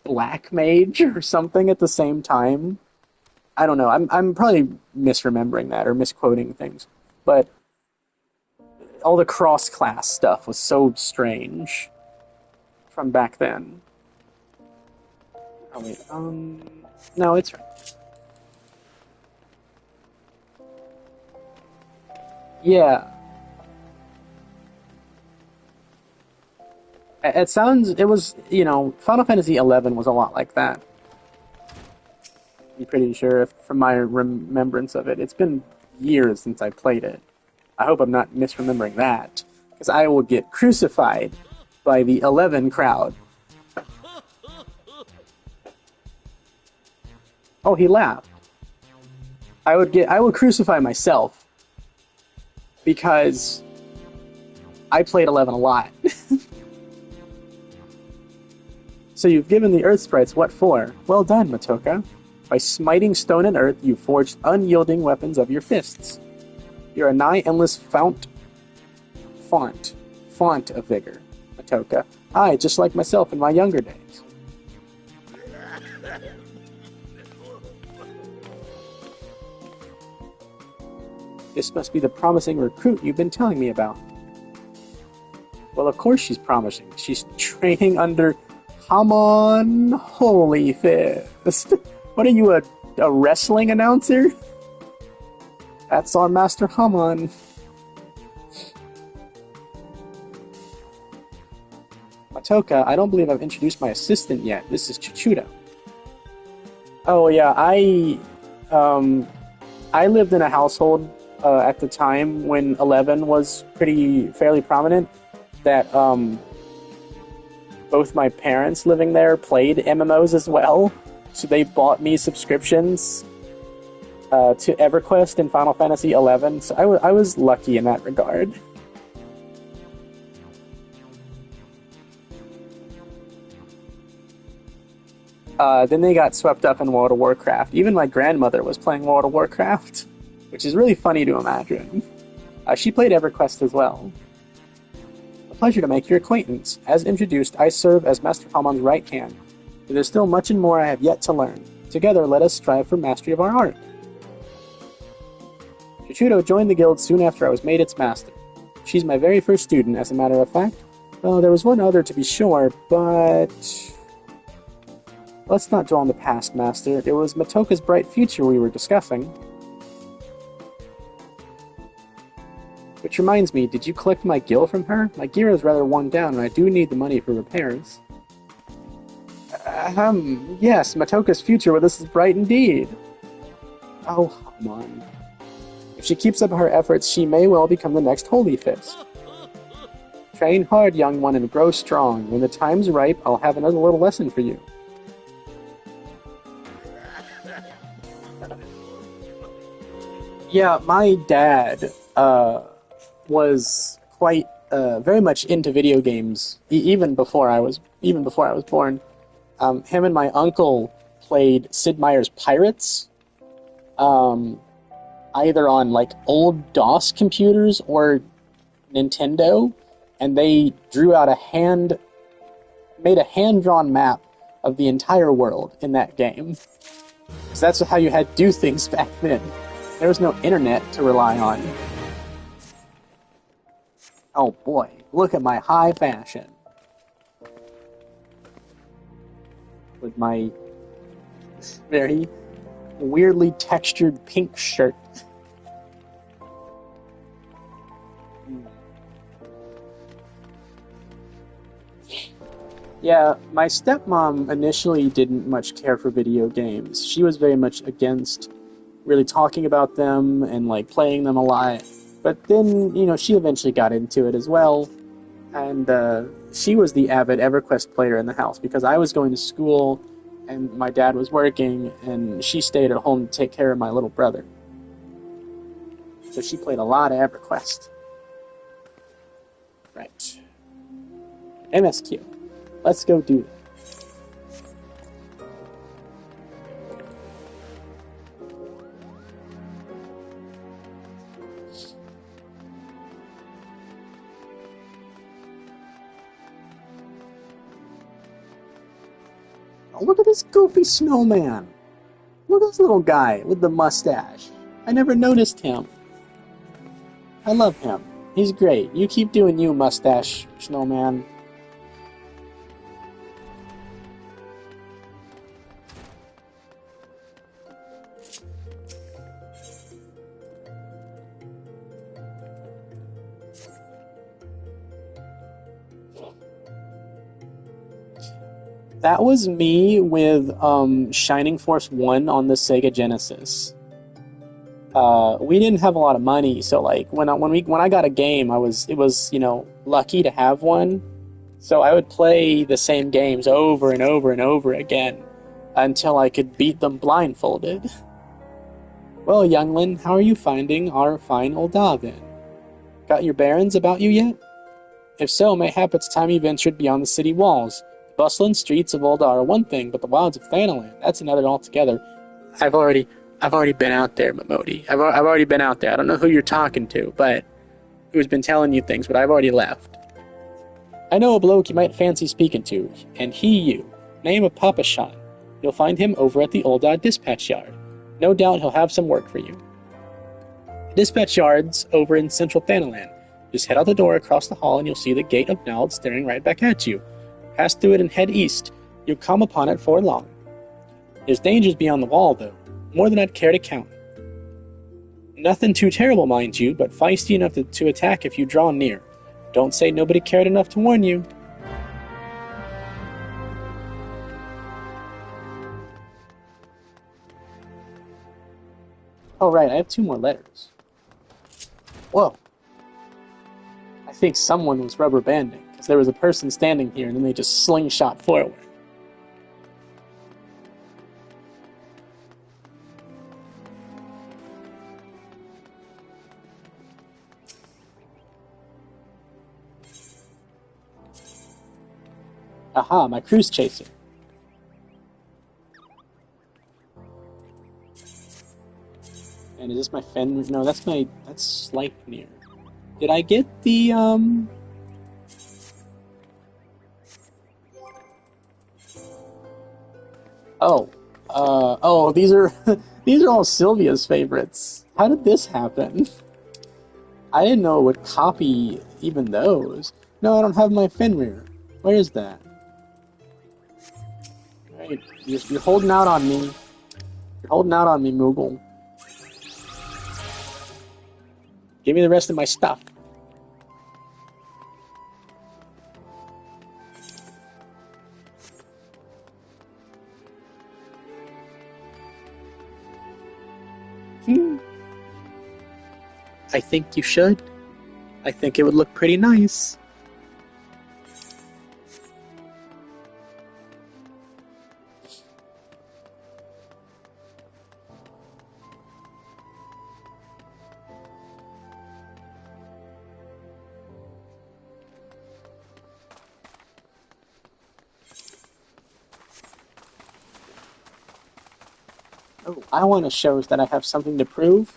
Black Mage or something at the same time. I don't know. I'm probably misremembering that or misquoting things, but all the cross-class stuff was so strange from back then. Oh wait, no, it's right. Yeah, it sounds. It was, Final Fantasy XI was a lot like that. I'm pretty sure, from my remembrance of it. It's been years since I played it. I hope I'm not misremembering that, because I will get crucified by the 11 crowd. Oh, he laughed. I would crucify myself because I played 11 a lot. So you've given the Earth Sprites what for? Well done, Matoka. By smiting stone and earth, you forged unyielding weapons of your fists. You're a nigh endless font of vigor, Matoka. Aye, just like myself in my younger days. This must be the promising recruit you've been telling me about. Well, of course she's promising. She's training under Hamon Holy Fist. What are you, a wrestling announcer? That's our Master Hamon. Matoka, I don't believe I've introduced my assistant yet. This is Chuchuda. Oh yeah, I lived in a household at the time when 11 was fairly prominent. That both my parents living there played MMOs as well, so they bought me subscriptions to EverQuest and Final Fantasy XI. So I was lucky in that regard. Then they got swept up in World of Warcraft. Even my grandmother was playing World of Warcraft, which is really funny to imagine. She played EverQuest as well. A pleasure to make your acquaintance. As introduced, I serve as Master Hamon's right hand. But there's still much and more I have yet to learn. Together, let us strive for mastery of our art. Chichudo joined the guild soon after I was made its master. She's my very first student, as a matter of fact. Well, there was one other to be sure, but... Let's not dwell on the past, Master. It was Matoka's bright future we were discussing. Which reminds me, did you collect my gil from her? My gear is rather worn down, and I do need the money for repairs. Yes, Matoka's future with us is bright indeed. Oh, come on. If she keeps up her efforts, she may well become the next Holy Fist. Train hard, young one, and grow strong. When the time's ripe, I'll have another little lesson for you. Yeah, my dad was quite very much into video games even before I was born. Him and my uncle played Sid Meier's Pirates, either on like old DOS computers or Nintendo, and they made a hand-drawn map of the entire world in that game. So that's how you had to do things back then. There was no internet to rely on. Oh boy, look at my high fashion. With my very weirdly textured pink shirt. Yeah, my stepmom initially didn't much care for video games. She was very much against really talking about them and like playing them a lot. But then, she eventually got into it as well. And she was the avid EverQuest player in the house because I was going to school and my dad was working and she stayed at home to take care of my little brother. So she played a lot of EverQuest. Right. MSQ. Let's go do that. Oh, look at this goofy snowman. Look at this little guy with the mustache. I never noticed him. I love him. He's great. You keep doing you, mustache snowman. That was me with Shining Force 1 on the Sega Genesis. We didn't have a lot of money, so like when I got a game, it was lucky to have one. So I would play the same games over and over and over again until I could beat them blindfolded. Well, youngling, how are you finding our fine Oldavin? Got your bearings about you yet? If so, mayhap it's time you ventured beyond the city walls. The bustling streets of Ul'dah are one thing, but the wilds of Thanalan, that's another altogether. I've already been out there, Momodi. I've already been out there. I don't know who you're talking to, but who's been telling you things, but I've already left. I know a bloke you might fancy speaking to, and he you. Name of Papashan. You'll find him over at the Ul'dah dispatch yard. No doubt he'll have some work for you. Dispatch yard's over in central Thanalan. Just head out the door across the hall and you'll see the gate of Nald staring right back at you. Pass through it and head east. You'll come upon it for long. There's dangers beyond the wall, though. More than I'd care to count. Nothing too terrible, mind you, but feisty enough to attack if you draw near. Don't say nobody cared enough to warn you. Oh, right, I have 2 more letters. Whoa. I think someone was rubber banding, because there was a person standing here and then they just slingshot forward. Aha, my cruise chaser. And is this my Fen? No, that's Sleipnir. Did I get the, these are, these are all Sylvia's favorites. How did this happen? I didn't know it would copy even those. No, I don't have my Fenrir. Where is that? Alright, you're holding out on me. You're holding out on me, Moogle. Give me the rest of my stuff. I think you should. I think it would look pretty nice. Oh, I want to show that I have something to prove.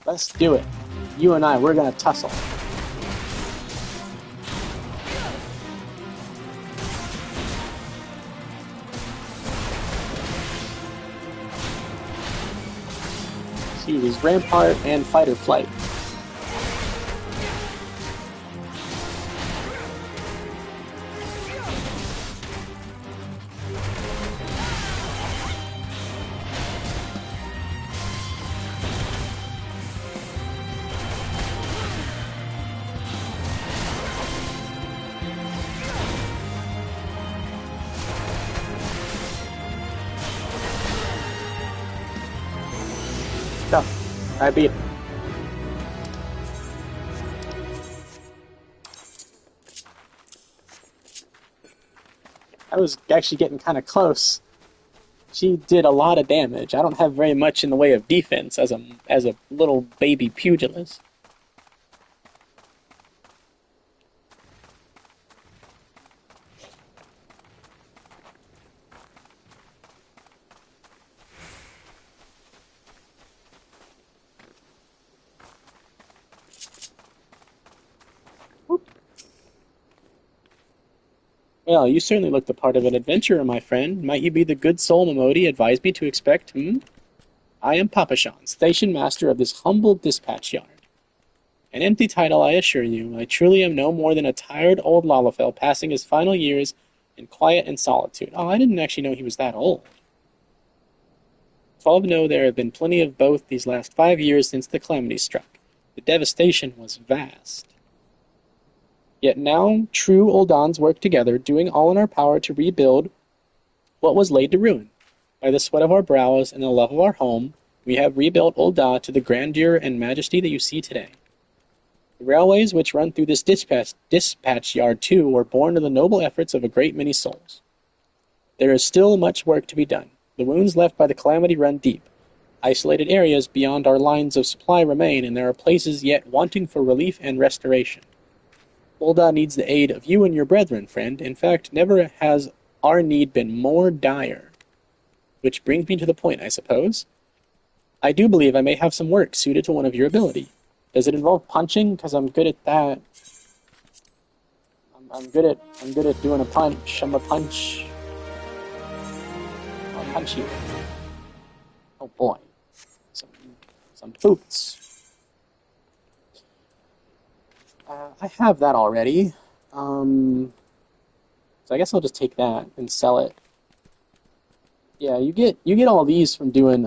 Let's do it. You and I, we're gonna tussle. Let's use Rampart and Fight or Flight. I beat it. I was actually getting kind of close. She did a lot of damage. I don't have very much in the way of defense as a little baby pugilist. Well, you certainly look the part of an adventurer, my friend. Might you be the good soul Momodi advised me to expect, I am Papashan, station master of this humble dispatch yard. An empty title, I assure you. I truly am no more than a tired old Lalafell passing his final years in quiet and solitude. Oh, I didn't actually know he was that old. 12 know there have been plenty of both these last 5 years since the calamity struck. The devastation was vast. Yet now true Oldans work together, doing all in our power to rebuild what was laid to ruin. By the sweat of our brows and the love of our home, we have rebuilt Ul'dah to the grandeur and majesty that you see today. The railways which run through this dispatch yard, too, were born of the noble efforts of a great many souls. There is still much work to be done. The wounds left by the calamity run deep. Isolated areas beyond our lines of supply remain, and there are places yet wanting for relief and restoration. Ul'dah needs the aid of you and your brethren, friend. In fact, never has our need been more dire. Which brings me to the point, I suppose. I do believe I may have some work suited to one of your ability. Does it involve punching? Because I'm good at that. I'm good at doing a punch. I'm a punch. I'll punch you. Oh boy. Some boots. I have that already. So I guess I'll just take that and sell it. Yeah, you get all these from doing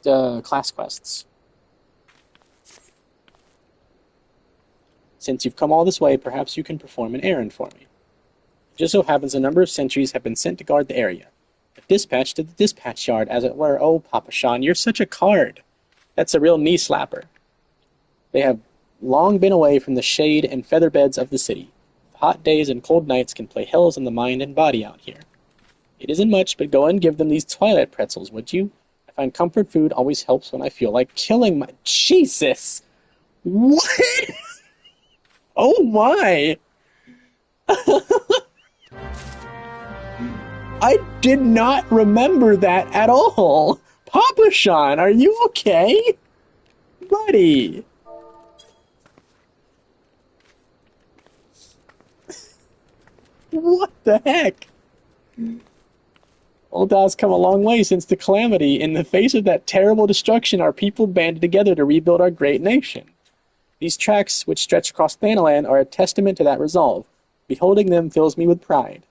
class quests. Since you've come all this way, perhaps you can perform an errand for me. It just so happens a number of sentries have been sent to guard the area. A dispatch to the dispatch yard, as it were. Oh, Papashan, you're such a card. That's a real knee slapper. They have long been away from the shade and feather beds of the city. Hot days and cold nights can play hells on the mind and body out here. It isn't much, but go and give them these twilight pretzels, would you? I find comfort food always helps when I feel like killing my... Jesus! What? Oh my! I did not remember that at all. Papa Sean, are you okay? Buddy. What the heck? Old Daw's come a long way since the calamity. In the face of that terrible destruction, our people banded together to rebuild our great nation. These tracks, which stretch across Thanaland, are a testament to that resolve. Beholding them fills me with pride.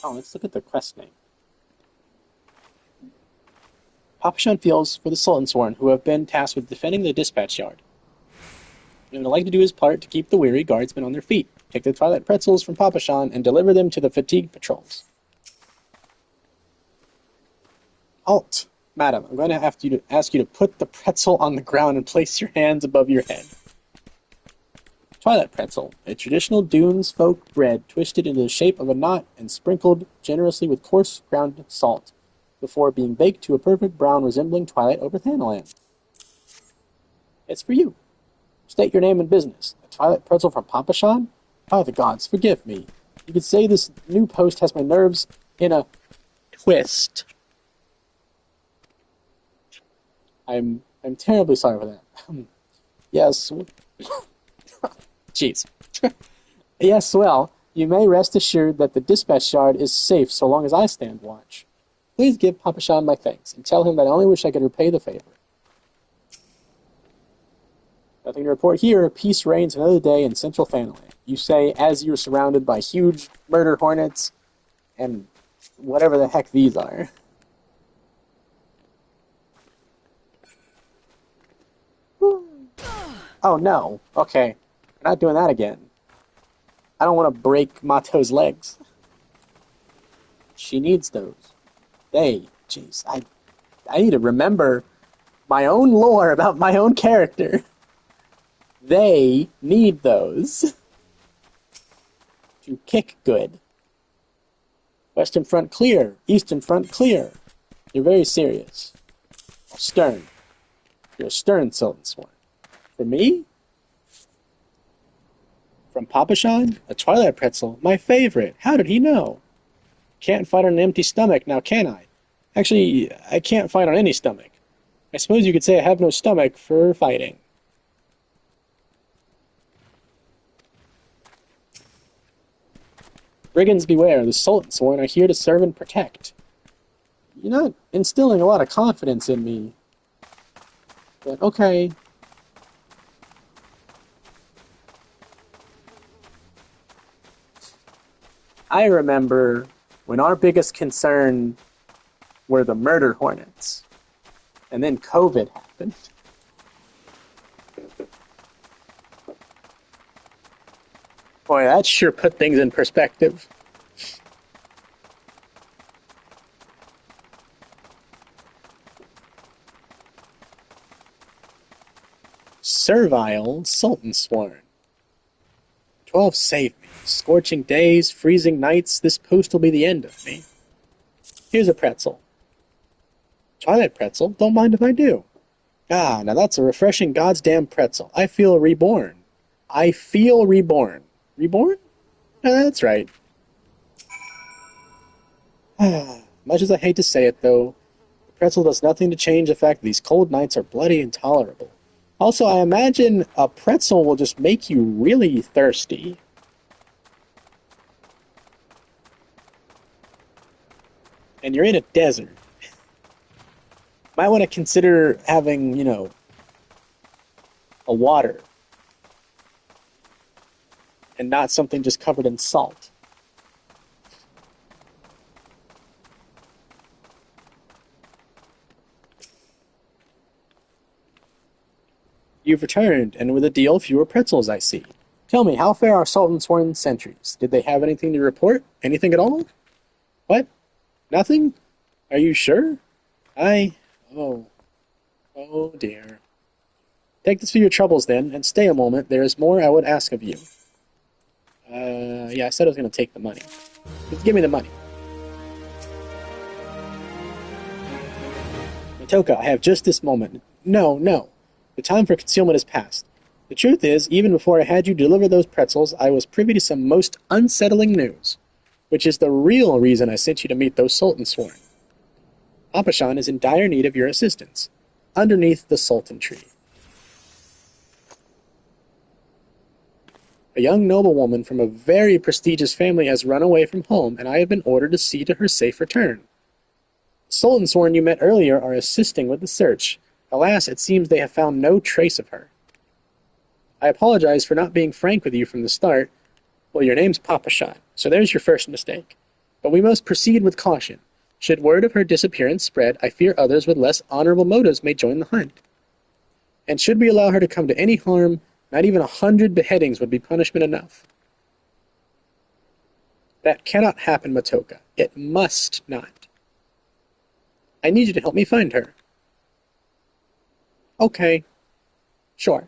Oh, let's look at the quest name. Papashan feels for the Sultansworn, who have been tasked with defending the dispatch yard. He would like to do his part to keep the weary guardsmen on their feet. Take the Twilight Pretzels from Papashan and deliver them to the fatigued patrols. Halt, madam. I'm going to have to ask you to put the pretzel on the ground and place your hands above your head. Twilight Pretzel, a traditional Dunes folk bread twisted into the shape of a knot and sprinkled generously with coarse ground salt, before being baked to a perfect brown resembling twilight over Thanaland. It's for you. State your name and business. A Twilight Pretzel from Papashan? By the gods, forgive me. You could say this new post has my nerves in a twist. I'm terribly sorry for that. Yes. Jeez. Yes, well, you may rest assured that the dispatch yard is safe so long as I stand watch. Please give Papashan my thanks, and tell him that I only wish I could repay the favor. Nothing to report here. Peace reigns another day in central Thanaland. You say as you're surrounded by huge murder hornets and whatever the heck these are. Oh no. Okay. We're not doing that again. I don't want to break Mato's legs. She needs those. Jeez, I need to remember my own lore about my own character. They need those to kick good. Western front clear. Eastern front clear. You're very serious. Stern. You're a stern Sultansworn. For me? From Papashan? A Twilight Pretzel? My favorite. How did he know? Can't fight on an empty stomach, now can I? Actually, I can't fight on any stomach. I suppose you could say I have no stomach for fighting. Brigands beware, the Sultansworn are here to serve and protect. You're not instilling a lot of confidence in me. But okay. I remember when our biggest concern were the murder hornets. And then COVID happened. Boy, that sure put things in perspective. Servile Sultansworn. 12 save me. Scorching days, freezing nights, this post will be the end of me. Here's a pretzel. Twilight Pretzel? Don't mind if I do. Ah, now that's a refreshing goddamn pretzel. I feel reborn. I feel reborn. Reborn? That's right. Much as I hate to say it, though, the pretzel does nothing to change the fact that these cold nights are bloody intolerable. Also, I imagine a pretzel will just make you really thirsty. And you're in a desert. Might want to consider having, a water. And not something just covered in salt. You've returned, and with a deal, fewer pretzels, I see. Tell me, how fare our Sultansworn sentries? Did they have anything to report? Anything at all? What? Nothing? Are you sure? Oh dear. Take this for your troubles, then, and stay a moment. There is more I would ask of you. Yeah, I said I was going to take the money. Just give me the money. Matoka, I have just this moment. No, no. The time for concealment has passed. The truth is, even before I had you deliver those pretzels, I was privy to some most unsettling news, which is the real reason I sent you to meet those Sultan Sworn. Apashan is in dire need of your assistance, underneath the Sultan tree. A young noblewoman from a very prestigious family has run away from home, and I have been ordered to see to her safe return. The Sultan Sworn you met earlier are assisting with the search. Alas, it seems they have found no trace of her. I apologize for not being frank with you from the start. Well, your name's Papashan, so there's your first mistake. But we must proceed with caution. Should word of her disappearance spread, I fear others with less honorable motives may join the hunt. And should we allow her to come to any harm, not even 100 beheadings would be punishment enough. That cannot happen, Matoka. It must not. I need you to help me find her. Okay. Sure.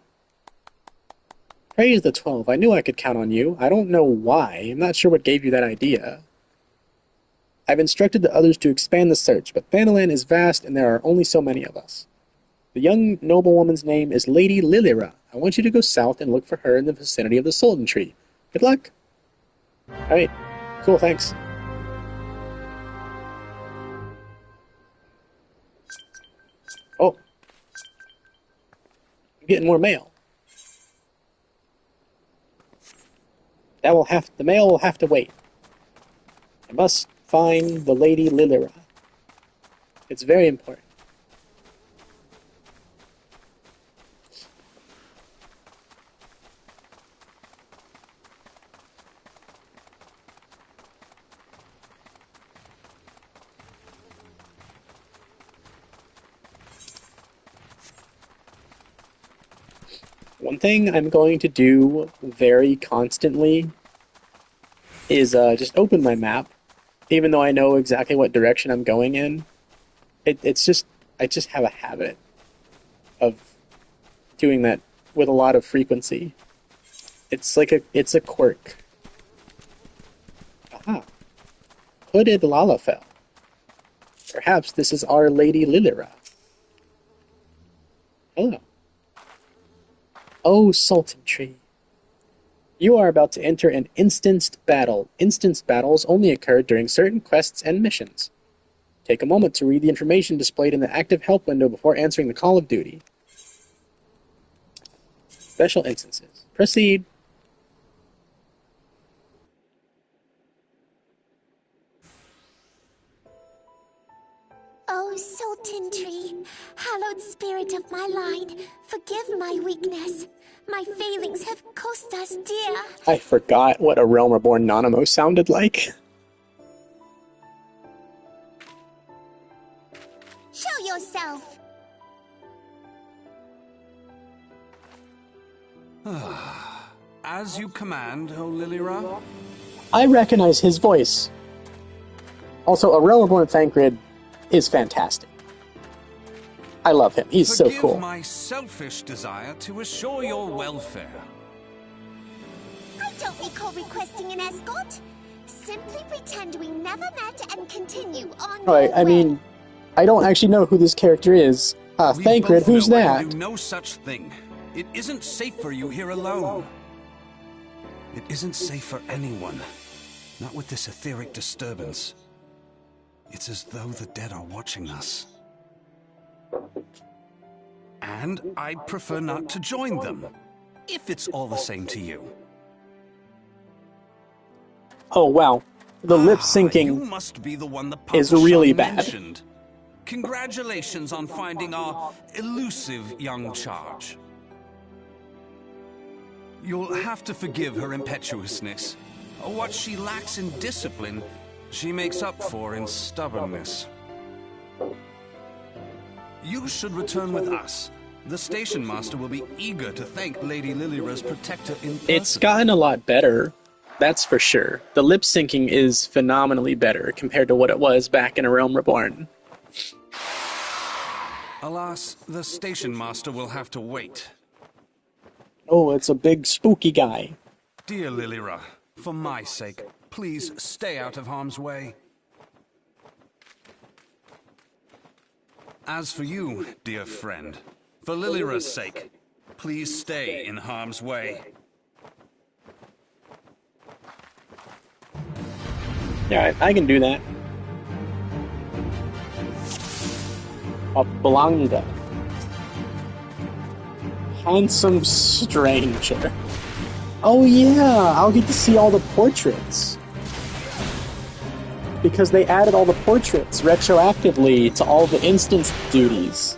Praise the 12. I knew I could count on you. I don't know why. I'm not sure what gave you that idea. I've instructed the others to expand the search, but Thanalan is vast and there are only so many of us. The young noblewoman's name is Lady Lilira. I want you to go south and look for her in the vicinity of the Sultan tree. Good luck. Alright. Cool, thanks. Oh. I'm getting more mail. The mail will have to wait. I must find the Lady Lilira. It's very important. One thing I'm going to do very constantly is just open my map, even though I know exactly what direction I'm going in. I just have a habit of doing that with a lot of frequency. It's a quirk. Aha. Hooded Lalafell. Perhaps this is Our Lady Lilira. Hello. Oh, Sultan Tree. You are about to enter an instanced battle. Instanced battles only occur during certain quests and missions. Take a moment to read the information displayed in the active help window before answering the call of duty. Special instances. Proceed. Oh, Sultan Tree, hallowed spirit of my line, forgive my weakness. My failings have cost us dear. I forgot what a Realm Reborn Nanamo sounded like. Show yourself. As you command, O Lilira. I recognize his voice. Also, a Realm Reborn Thancred is fantastic. I love him. He's so cool. Forgive my selfish desire to assure your welfare. I don't recall requesting an escort. Simply pretend we never met and continue on Right, your I way. mean, I don't actually know who this character is. Thancred, who's that? We do no such thing. It isn't safe for you here alone. It isn't safe for anyone. Not with this etheric disturbance. It's as though the dead are watching us. And I'd prefer not to join them, if it's all the same to you. Oh, wow. The lip You syncing must be the one the is Papa really Shan bad. mentioned. Congratulations on finding our elusive young charge. You'll have to forgive her impetuousness. What she lacks in discipline, she makes up for in stubbornness. You should return with us. The station master will be eager to thank Lady Lilira's protector in person. It's gotten a lot better, that's for sure. The lip syncing is phenomenally better compared to what it was back in A Realm Reborn. Alas, the station master will have to wait. Oh, it's a big spooky guy. Dear Lilira, for my sake, please stay out of harm's way. As for you, dear friend, for Lilira's sake, please stay in harm's way. Yeah, I can do that. A Blanca. Handsome stranger. Oh yeah, I'll get to see all the portraits. Because they added all the portraits retroactively to all the instance duties.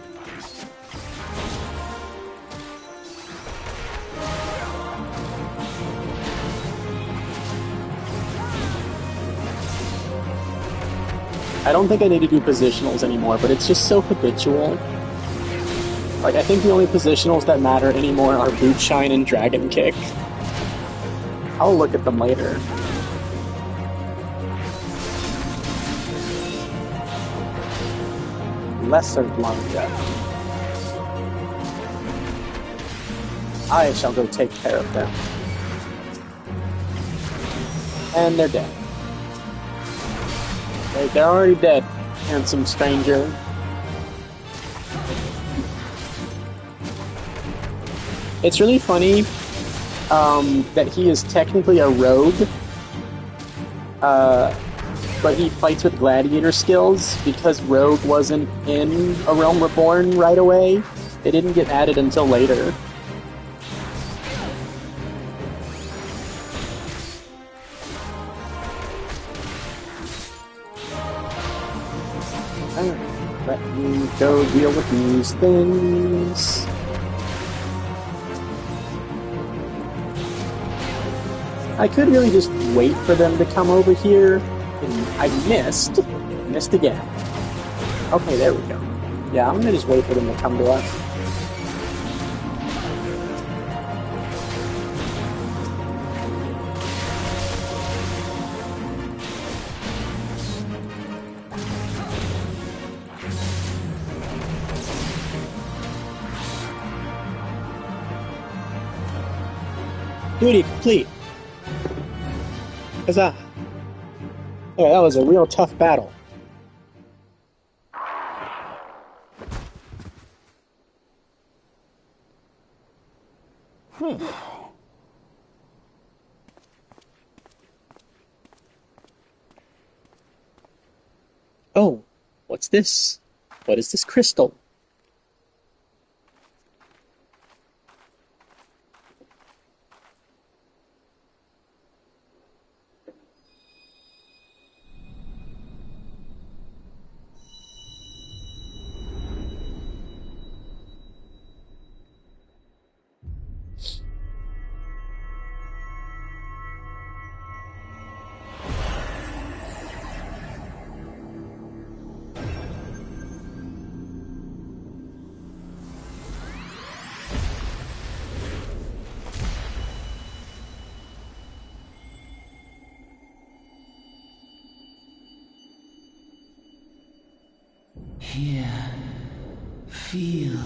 I don't think I need to do positionals anymore, but it's just so habitual. Like, I think the only positionals that matter anymore are Boot Shine and Dragon Kick. I'll look at them later. Lesser Blanca. I shall go take care of them. And they're dead. They're already dead, handsome stranger. It's really funny that he is technically a rogue, but he fights with gladiator skills because rogue wasn't in A Realm Reborn right away. It didn't get added until later. Alright, let me go deal with these things. I could really just wait for them to come over here. And I missed. Missed again. Okay, there we go. Yeah, I'm gonna just wait for them to come to us. Duty complete. Huzzah. Oh, that was a real tough battle. Oh, what's this? What is this crystal? Hear, feel,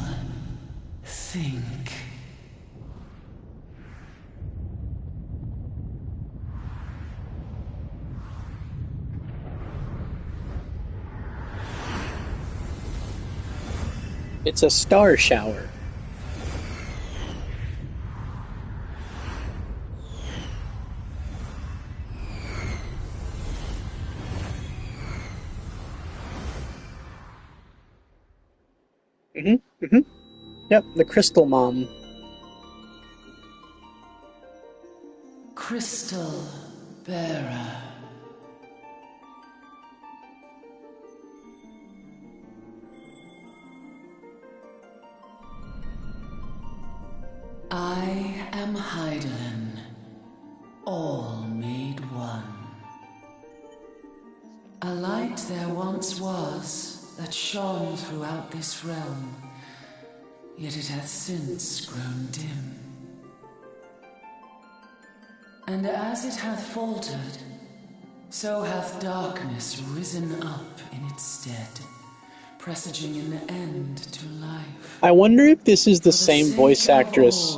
think. It's a star shower. Yep, the Crystal Mom. Crystal Bearer. I am Heidelin, all made one. A light there once was that shone throughout this realm, yet it hath since grown dim. And as it hath faltered, so hath darkness risen up in its stead, presaging an end to life. I wonder if this is the same voice actress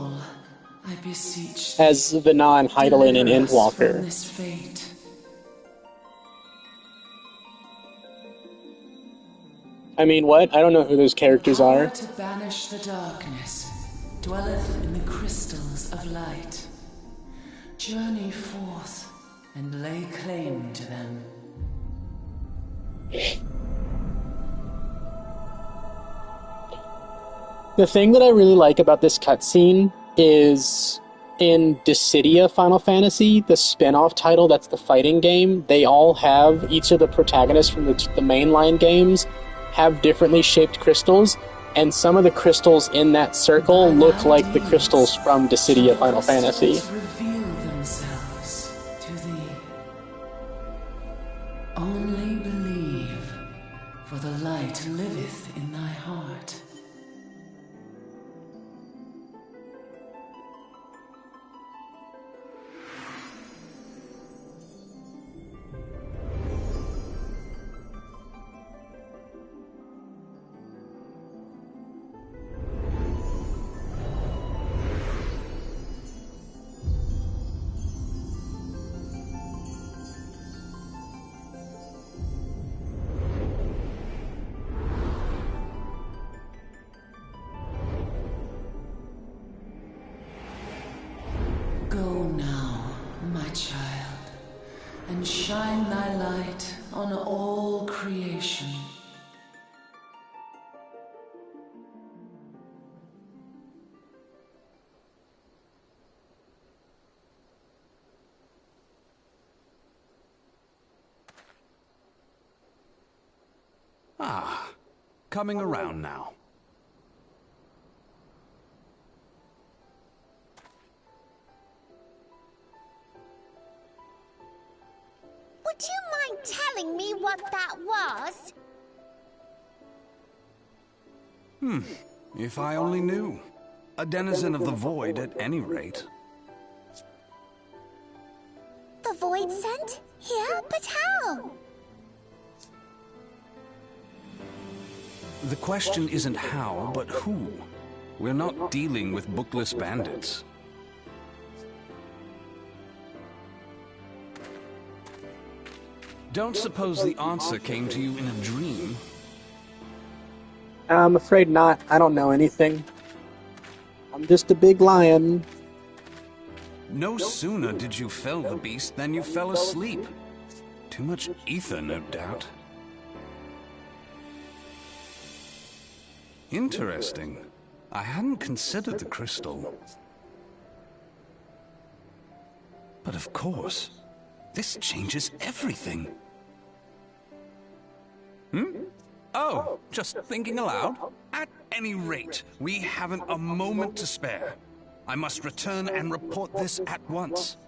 beseech as thee, Vanan, Hydaelyn, and deliver us from Endwalker. this fate. I mean, what? I don't know who those characters Power are. to banish the darkness dwelleth in the crystals of light. Journey forth and lay claim to them. The thing that I really like about this cutscene is in Dissidia Final Fantasy, the spin-off title that's the fighting game, they all have, each of the protagonists from the mainline games have differently shaped crystals, and some of the crystals in that circle By look thy like the crystals deeds from shall Dissidia the Final Fantasy. crystals reveal themselves to thee. Only believe, for the light liveth in thy heart. Go now, my child, and shine thy light on all creation. Ah, coming around now. Would you mind telling me what that was? If I only knew. A denizen of the void at any rate. The void sent? Here? But how? The question isn't how, but who. We're not dealing with bookless bandits. Don't suppose the answer came to you in a dream? I'm afraid not. I don't know anything. I'm just a big lion. No sooner did you fell the beast than you fell asleep. Too much ether, no doubt. Interesting. I hadn't considered the crystal. But of course, this changes everything. Oh, just thinking aloud? At any rate, we haven't a moment to spare. I must return and report this at once.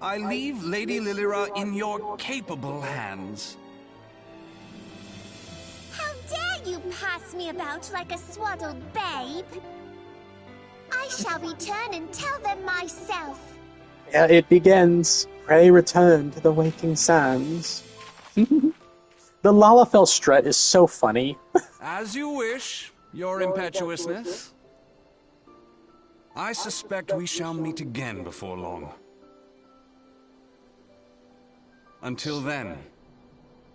I leave Lady Lilira in your capable hands. How dare you pass me about like a swaddled babe? I shall return and tell them myself. Yeah, it begins. Pray return to the waking sands. The Lalafell strut is so funny. As you wish, your impetuousness. I suspect we shall meet again before long. Until then,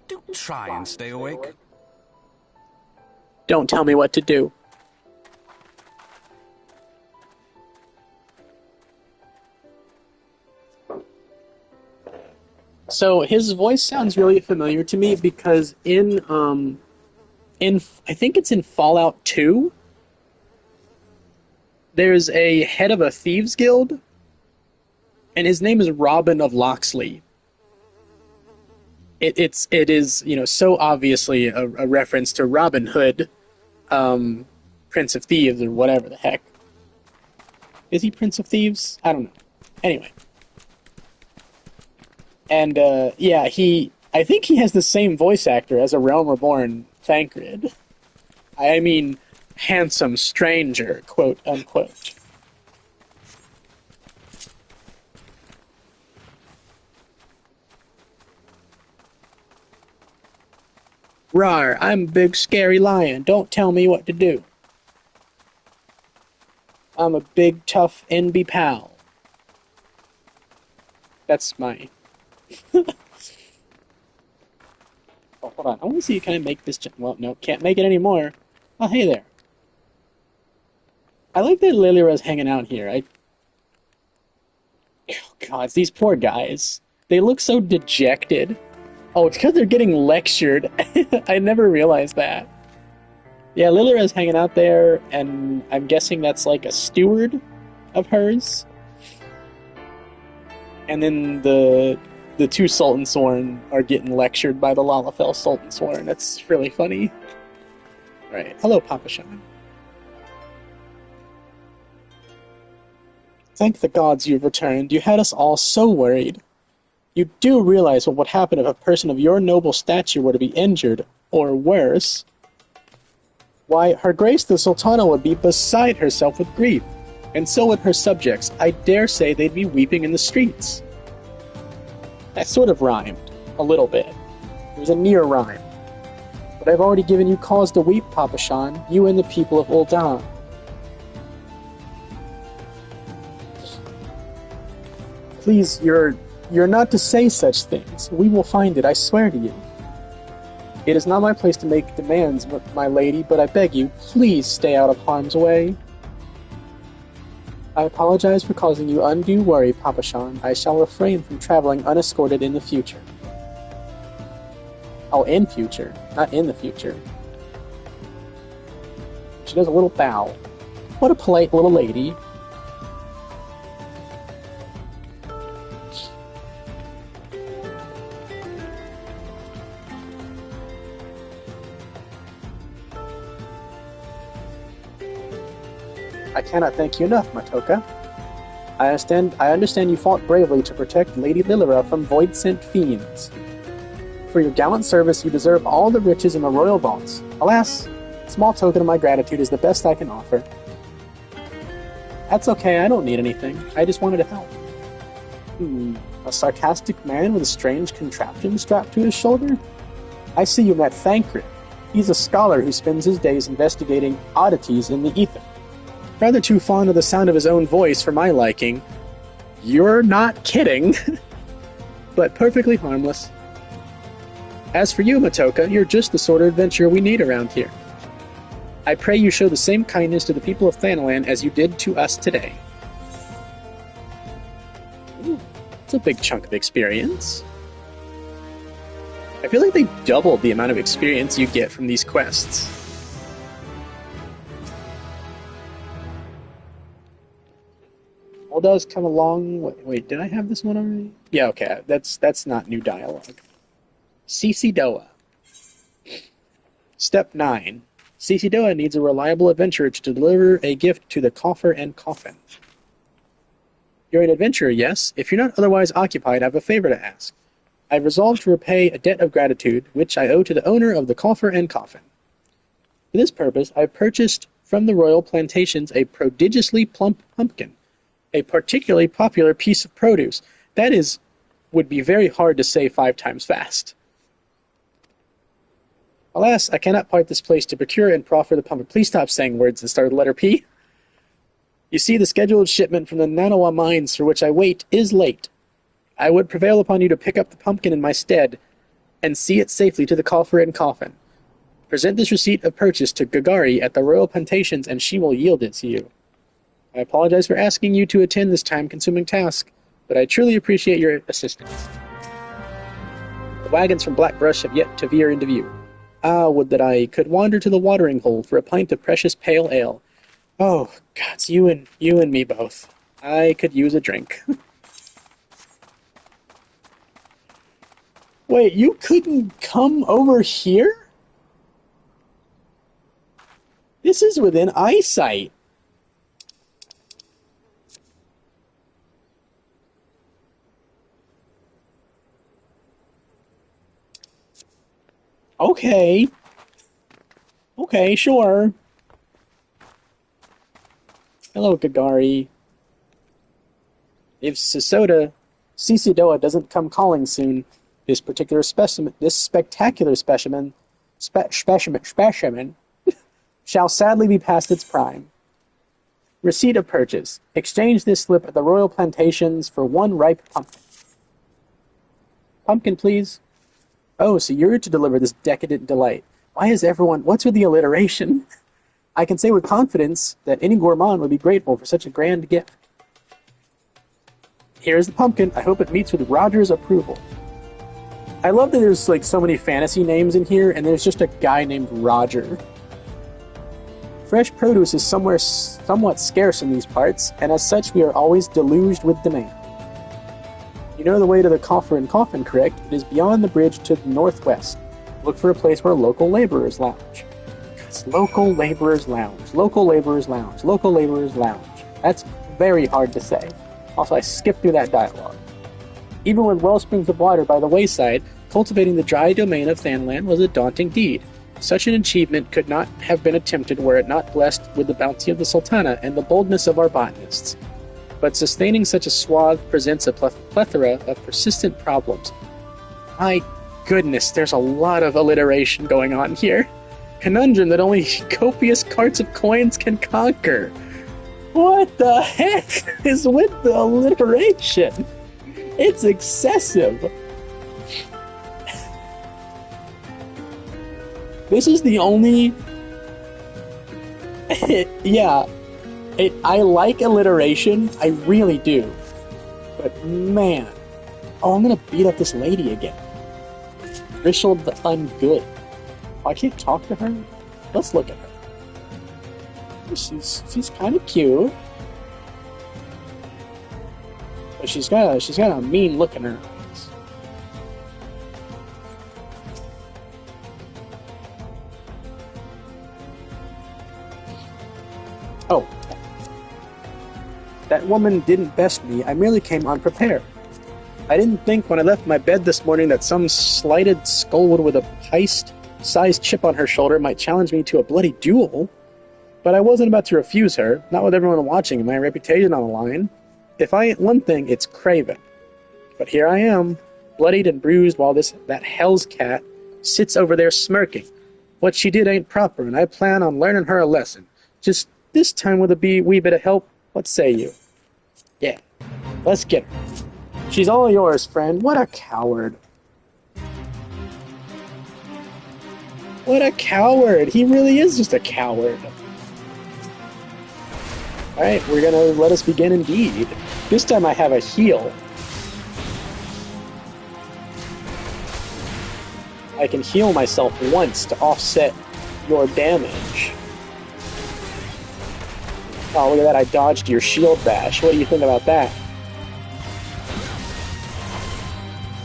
do try and stay awake. Don't tell me what to do. So his voice sounds really familiar to me because in I think it's in Fallout 2, there's a head of a thieves guild, and his name is Robin of Locksley. It is, you know, so obviously a reference to Robin Hood, Prince of Thieves, or whatever the heck. Is he Prince of Thieves? I don't know. Anyway. And, yeah, I think he has the same voice actor as a Realm Reborn Thancred. I mean, handsome stranger, quote unquote. Rawr, I'm a big scary lion. Don't tell me what to do. I'm a big, tough NB pal. That's my... Oh, hold on. I want to see, can I make this... Well, no, can't make it anymore. Oh, hey there. I like that Lilira's hanging out here. Oh, God, these poor guys. They look so dejected. Oh, it's because they're getting lectured. I never realized that. Yeah, Lilira's hanging out there, and I'm guessing that's like a steward of hers. And then the two Sultan Sworn are getting lectured by the Lalafell Sultan Sworn. That's really funny. Right. Hello, Papa Shan. Thank the gods you've returned. You had us all so worried. You do realize what would happen if a person of your noble stature were to be injured, or worse. Why, Her Grace the Sultana would be beside herself with grief, and so would her subjects. I dare say they'd be weeping in the streets. That sort of rhymed, a little bit. It was a near rhyme. But I've already given you cause to weep, Papa Shan, you and the people of Ul'dah. Please, you're not to say such things. We will find it, I swear to you. It is not my place to make demands, my lady, but I beg you, please stay out of harm's way. I apologize for causing you undue worry, Papa Shan. I shall refrain from traveling unescorted in the future. Oh, in future, not in the future. She does a little bow. What a polite little lady. I cannot thank you enough, Matoka. I understand you fought bravely to protect Lady Lilira from void-sent fiends. For your gallant service, you deserve all the riches in the royal vaults. Alas, a small token of my gratitude is the best I can offer. That's okay, I don't need anything. I just wanted to help. A sarcastic man with a strange contraption strapped to his shoulder? I see you met Thancred. He's a scholar who spends his days investigating oddities in the ether. Rather too fond of the sound of his own voice for my liking. You're not kidding. But perfectly harmless. As for you, Matoka, you're just the sort of adventurer we need around here. I pray you show the same kindness to the people of Thanalan as you did to us today. Ooh, it's a big chunk of experience. I feel like they doubled the amount of experience you get from these quests. All does come along. Wait, did I have this one already? Yeah, okay. That's not new dialogue. Cici Doa. Step 9. Cici Doa needs a reliable adventurer to deliver a gift to the coffer and coffin. You're an adventurer, yes? If you're not otherwise occupied, I have a favor to ask. I've resolved to repay a debt of gratitude, which I owe to the owner of the coffer and coffin. For this purpose, I've purchased from the royal plantations a prodigiously plump pumpkin, a particularly popular piece of produce. That would be very hard to say 5 times fast. Alas, I cannot part this place to procure and proffer the pumpkin. Please stop saying words that start with the letter P. You see, the scheduled shipment from the Nanawa mines for which I wait is late. I would prevail upon you to pick up the pumpkin in my stead and see it safely to the coffer and coffin. Present this receipt of purchase to Gagari at the royal plantations and she will yield it to you. I apologize for asking you to attend this time-consuming task, but I truly appreciate your assistance. The wagons from Blackbrush have yet to veer into view. Ah, would that I could wander to the watering hole for a pint of precious pale ale. Oh, gods, you and me both. I could use a drink. Wait, you couldn't come over here? This is within eyesight. Okay. Okay, sure. Hello, Gagari. If Cici Doa doesn't come calling soon, this spectacular specimen, shall sadly be past its prime. Receipt of purchase. Exchange this slip at the Royal Plantations for 1 ripe pumpkin. Pumpkin, please. Oh, so you're to deliver this decadent delight. Why is everyone... What's with the alliteration? I can say with confidence that any gourmand would be grateful for such a grand gift. Here's the pumpkin. I hope it meets with Roger's approval. I love that there's like so many fantasy names in here, and there's just a guy named Roger. Fresh produce is somewhat scarce in these parts, and as such we are always deluged with demand. You know the way to the Coffer and Coffin, correct? It is beyond the bridge to the northwest. Look for a place where local laborers lounge. It's local laborers lounge, local laborers lounge, local laborers lounge. That's very hard to say. Also, I skipped through that dialogue. Even with well springs of water by the wayside, cultivating the dry domain of Thanland was a daunting deed. Such an achievement could not have been attempted were it not blessed with the bounty of the Sultana and the boldness of our botanists. But sustaining such a swath presents a plethora of persistent problems. My goodness, there's a lot of alliteration going on here. Conundrum that only copious carts of coins can conquer. What the heck is with the alliteration? It's excessive. This is the only... yeah. I like alliteration. I really do. But man. Oh, I'm gonna beat up this lady again. Rishel the Ungood. Oh, I can't talk to her? Let's look at her. She's kind of cute. But she's got a mean look in her eyes. Oh. That woman didn't best me. I merely came unprepared. I didn't think when I left my bed this morning that some slighted scold with a heist-sized chip on her shoulder might challenge me to a bloody duel. But I wasn't about to refuse her, not with everyone watching and my reputation on the line. If I ain't one thing, it's craven. But here I am, bloodied and bruised while that hell's cat sits over there smirking. What she did ain't proper, and I plan on learning her a lesson. Just this time with a wee bit of help. What say you? Yeah, let's get her. She's all yours, friend. What a coward. What a coward. He really is just a coward. Alright, we're gonna let us begin indeed. This time I have a heal. I can heal myself once to offset your damage. Oh, look at that, I dodged your shield bash. What do you think about that?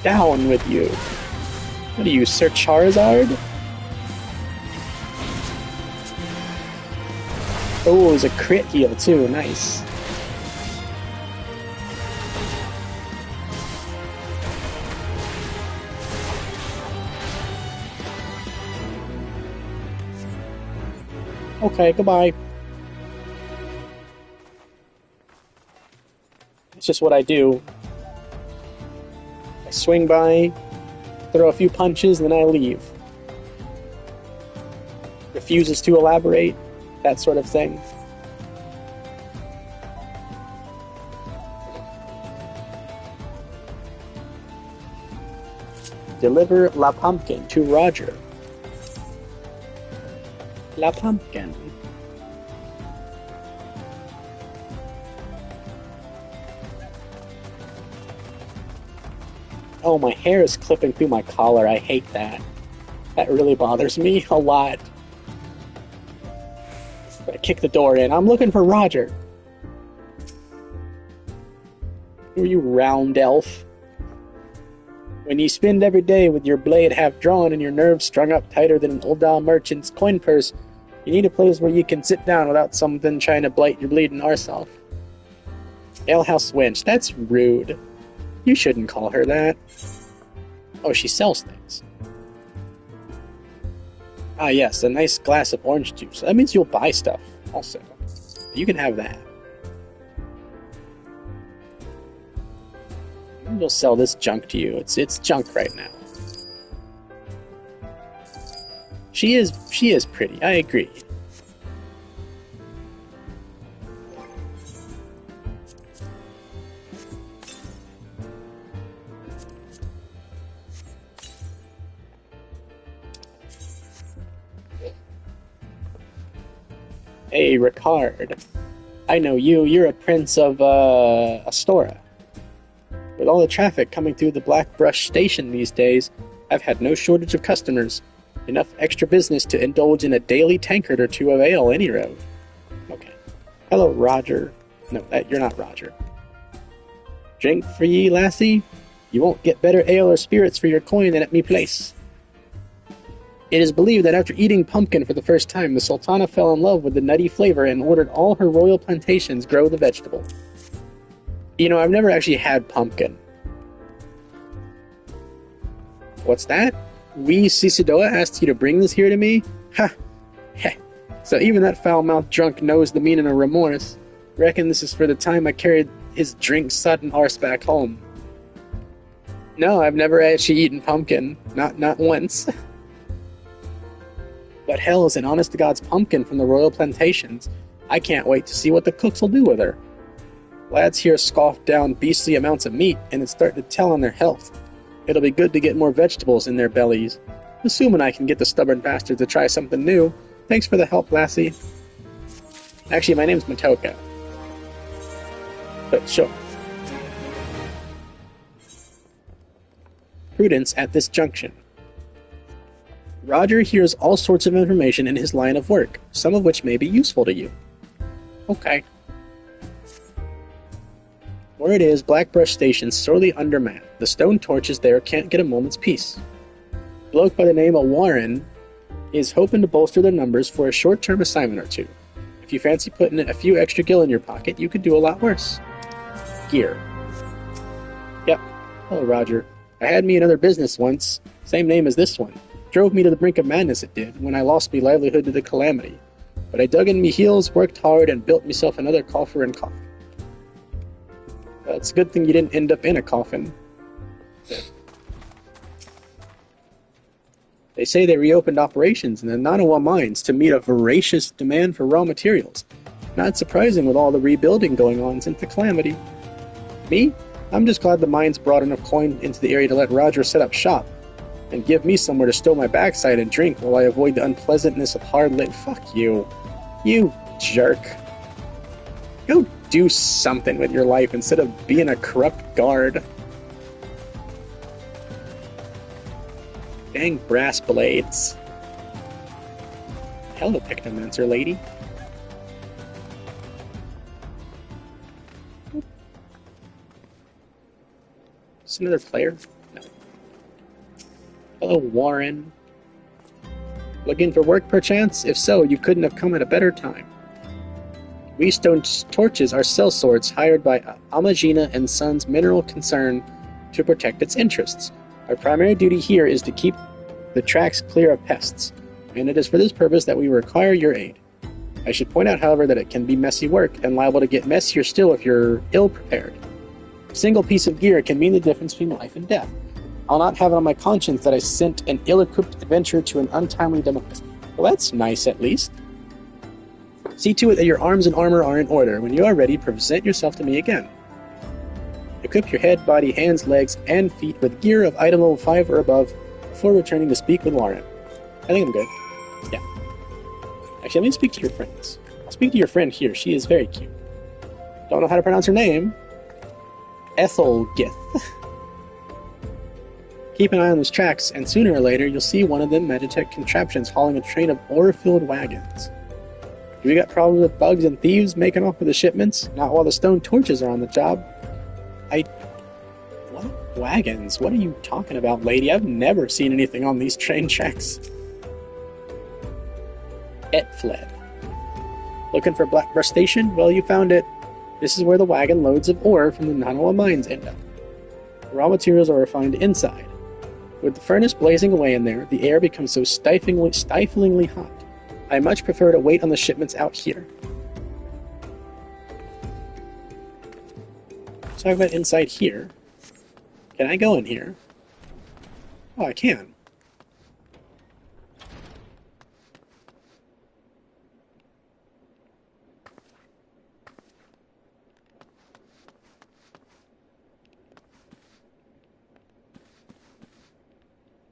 Down with you. What are you, Sir Charizard? Oh, it was a crit heal too, nice. Okay, goodbye. It's just what I do. I swing by, throw a few punches, and then I leave. Refuses to elaborate, that sort of thing. Deliver La Pumpkin to Roger. La Pumpkin. Oh, my hair is clipping through my collar. I hate that. That really bothers me a lot. I kick the door in. I'm looking for Roger. Who are you, round elf? When you spend every day with your blade half drawn and your nerves strung up tighter than an old merchant's coin purse, you need a place where you can sit down without something trying to blight your bleeding arse off. Alehouse wench, that's rude. You shouldn't call her that. Oh, she sells things. Ah, yes, a nice glass of orange juice. That means you'll buy stuff, also. You can have that. We'll sell this junk to you. It's junk right now. She is pretty, I agree. Hey, Ricard. I know you. You're a prince of, Astora. With all the traffic coming through the Black Brush station these days, I've had no shortage of customers. Enough extra business to indulge in a daily tankard or two of ale any road. Okay. Hello, Roger. No, you're not Roger. Drink for ye, lassie? You won't get better ale or spirits for your coin than at me place. It is believed that after eating pumpkin for the first time, the Sultana fell in love with the nutty flavor and ordered all her royal plantations grow the vegetable. You know, I've never actually had pumpkin. What's that? Wee Sisidoa asked you to bring this here to me? Ha! Heh. So even that foul-mouthed drunk knows the meaning of remorse. Reckon this is for the time I carried his drink-sodden arse back home. No, I've never actually eaten pumpkin. Not once. But hell is an honest-to-God's pumpkin from the royal plantations. I can't wait to see what the cooks will do with her. Lads here scoff down beastly amounts of meat, and it's starting to tell on their health. It'll be good to get more vegetables in their bellies. Assuming I can get the stubborn bastards to try something new. Thanks for the help, lassie. Actually, my name's Matoka. But sure. Prudence at this junction. Roger hears all sorts of information in his line of work, some of which may be useful to you. Okay. Where it is, Blackbrush Station's sorely undermanned. The stone torches there can't get a moment's peace. A bloke by the name of Warren is hoping to bolster their numbers for a short-term assignment or two. If you fancy putting a few extra gil in your pocket, you could do a lot worse. Gear. Yep. Hello, Roger. I had me another business once, same name as this one. Drove me to the brink of madness, it did, when I lost me livelihood to the calamity. But I dug in me heels, worked hard, and built myself another coffer and coffin. Well, it's a good thing you didn't end up in a coffin. They say they reopened operations in the Nanawa mines to meet a voracious demand for raw materials. Not surprising with all the rebuilding going on since the calamity. Me? I'm just glad the mines brought enough coin into the area to let Roger set up shop, and give me somewhere to stow my backside and drink while I avoid the unpleasantness of hard lit. Fuck you. You jerk. Go do something with your life instead of being a corrupt guard. Dang brass blades. Hello, Technomancer lady. Is another player? No. Hello, Warren. Looking for work, perchance? If so, you couldn't have come at a better time. We stone torches are sellswords hired by Amagina and Sons Mineral Concern to protect its interests. Our primary duty here is to keep the tracks clear of pests, and it is for this purpose that we require your aid. I should point out, however, that it can be messy work, and liable to get messier still if you're ill-prepared. A single piece of gear can mean the difference between life and death. I'll not have it on my conscience that I sent an ill-equipped adventurer to an untimely demise. Well, that's nice, at least. See to it that your arms and armor are in order. When you are ready, present yourself to me again. Equip your head, body, hands, legs, and feet with gear of item level 5 or above before returning to speak with Lauren. I think I'm good. Yeah. Actually, let me speak to your friends. I'll speak to your friend here. She is very cute. Don't know how to pronounce her name. Ethelgith. Keep an eye on those tracks, and sooner or later you'll see one of them Magitech contraptions hauling a train of ore-filled wagons. Have you got problems with bugs and thieves making off with the shipments? Not while the stone torches are on the job. What wagons? What are you talking about, lady? I've never seen anything on these train tracks. Et fled. Looking for Blackbrush Station? Well, you found it. This is where the wagon loads of ore from the Nanawa mines end up. The raw materials are refined inside. With the furnace blazing away in there, the air becomes so stiflingly hot. I much prefer to wait on the shipments out here. Let's talk about inside here. Can I go in here? Oh, I can.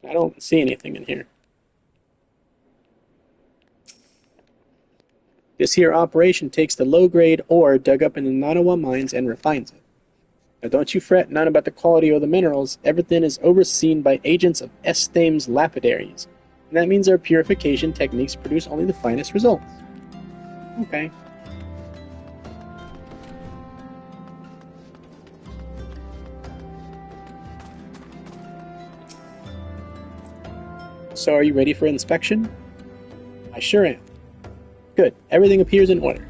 I don't see anything in here. This here operation takes the low-grade ore dug up in the Nanawa mines and refines it. Now don't you fret none about the quality of the minerals. Everything is overseen by agents of Esthame's lapidaries. And that means our purification techniques produce only the finest results. Okay. So are you ready for inspection? I sure am. Good. Everything appears in order.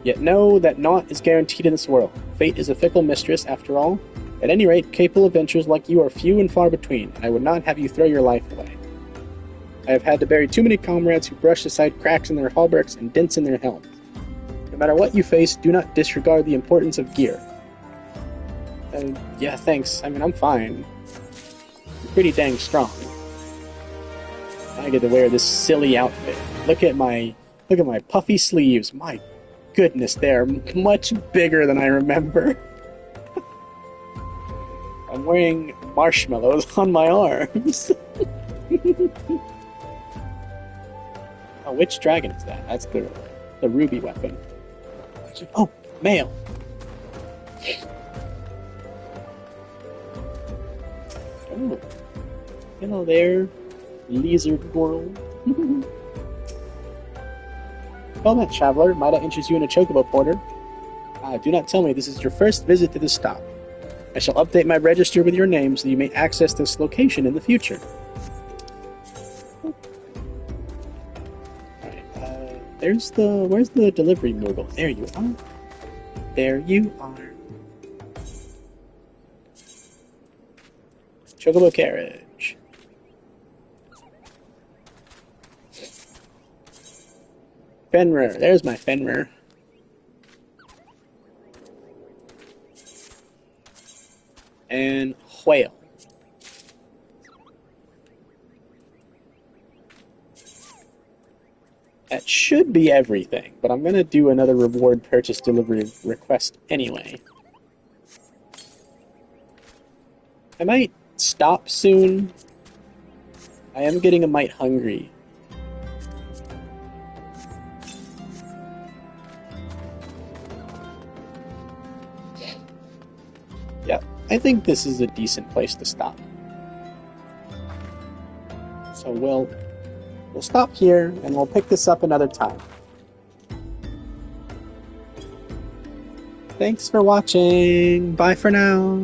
Yet know that naught is guaranteed in this world. Fate is a fickle mistress, after all. At any rate, capable adventurers like you are few and far between, and I would not have you throw your life away. I have had to bury too many comrades who brush aside cracks in their hauberks and dents in their helms. No matter what you face, do not disregard the importance of gear. Yeah, thanks. I mean, I'm fine. I'm pretty dang strong. I get to wear this silly outfit. Look at my puffy sleeves. My goodness, they're much bigger than I remember. I'm wearing marshmallows on my arms. Oh, which dragon is that? That's the ruby weapon. Oh, mail. Oh, hello there, lizard world. Well met, traveler. Might I interest you in a chocobo porter? Do not tell me this is your first visit to this stop. I shall update my register with your name so you may access this location in the future. Alright, where's the delivery mogul? There you are. There you are. Chocobo carriage. Fenrir. There's my Fenrir. And whale. That should be everything, but I'm gonna do another reward purchase delivery request anyway. I might stop soon. I am getting a mite hungry. Yeah, I think this is a decent place to stop. So we'll stop here and we'll pick this up another time. Thanks for watching. Bye for now.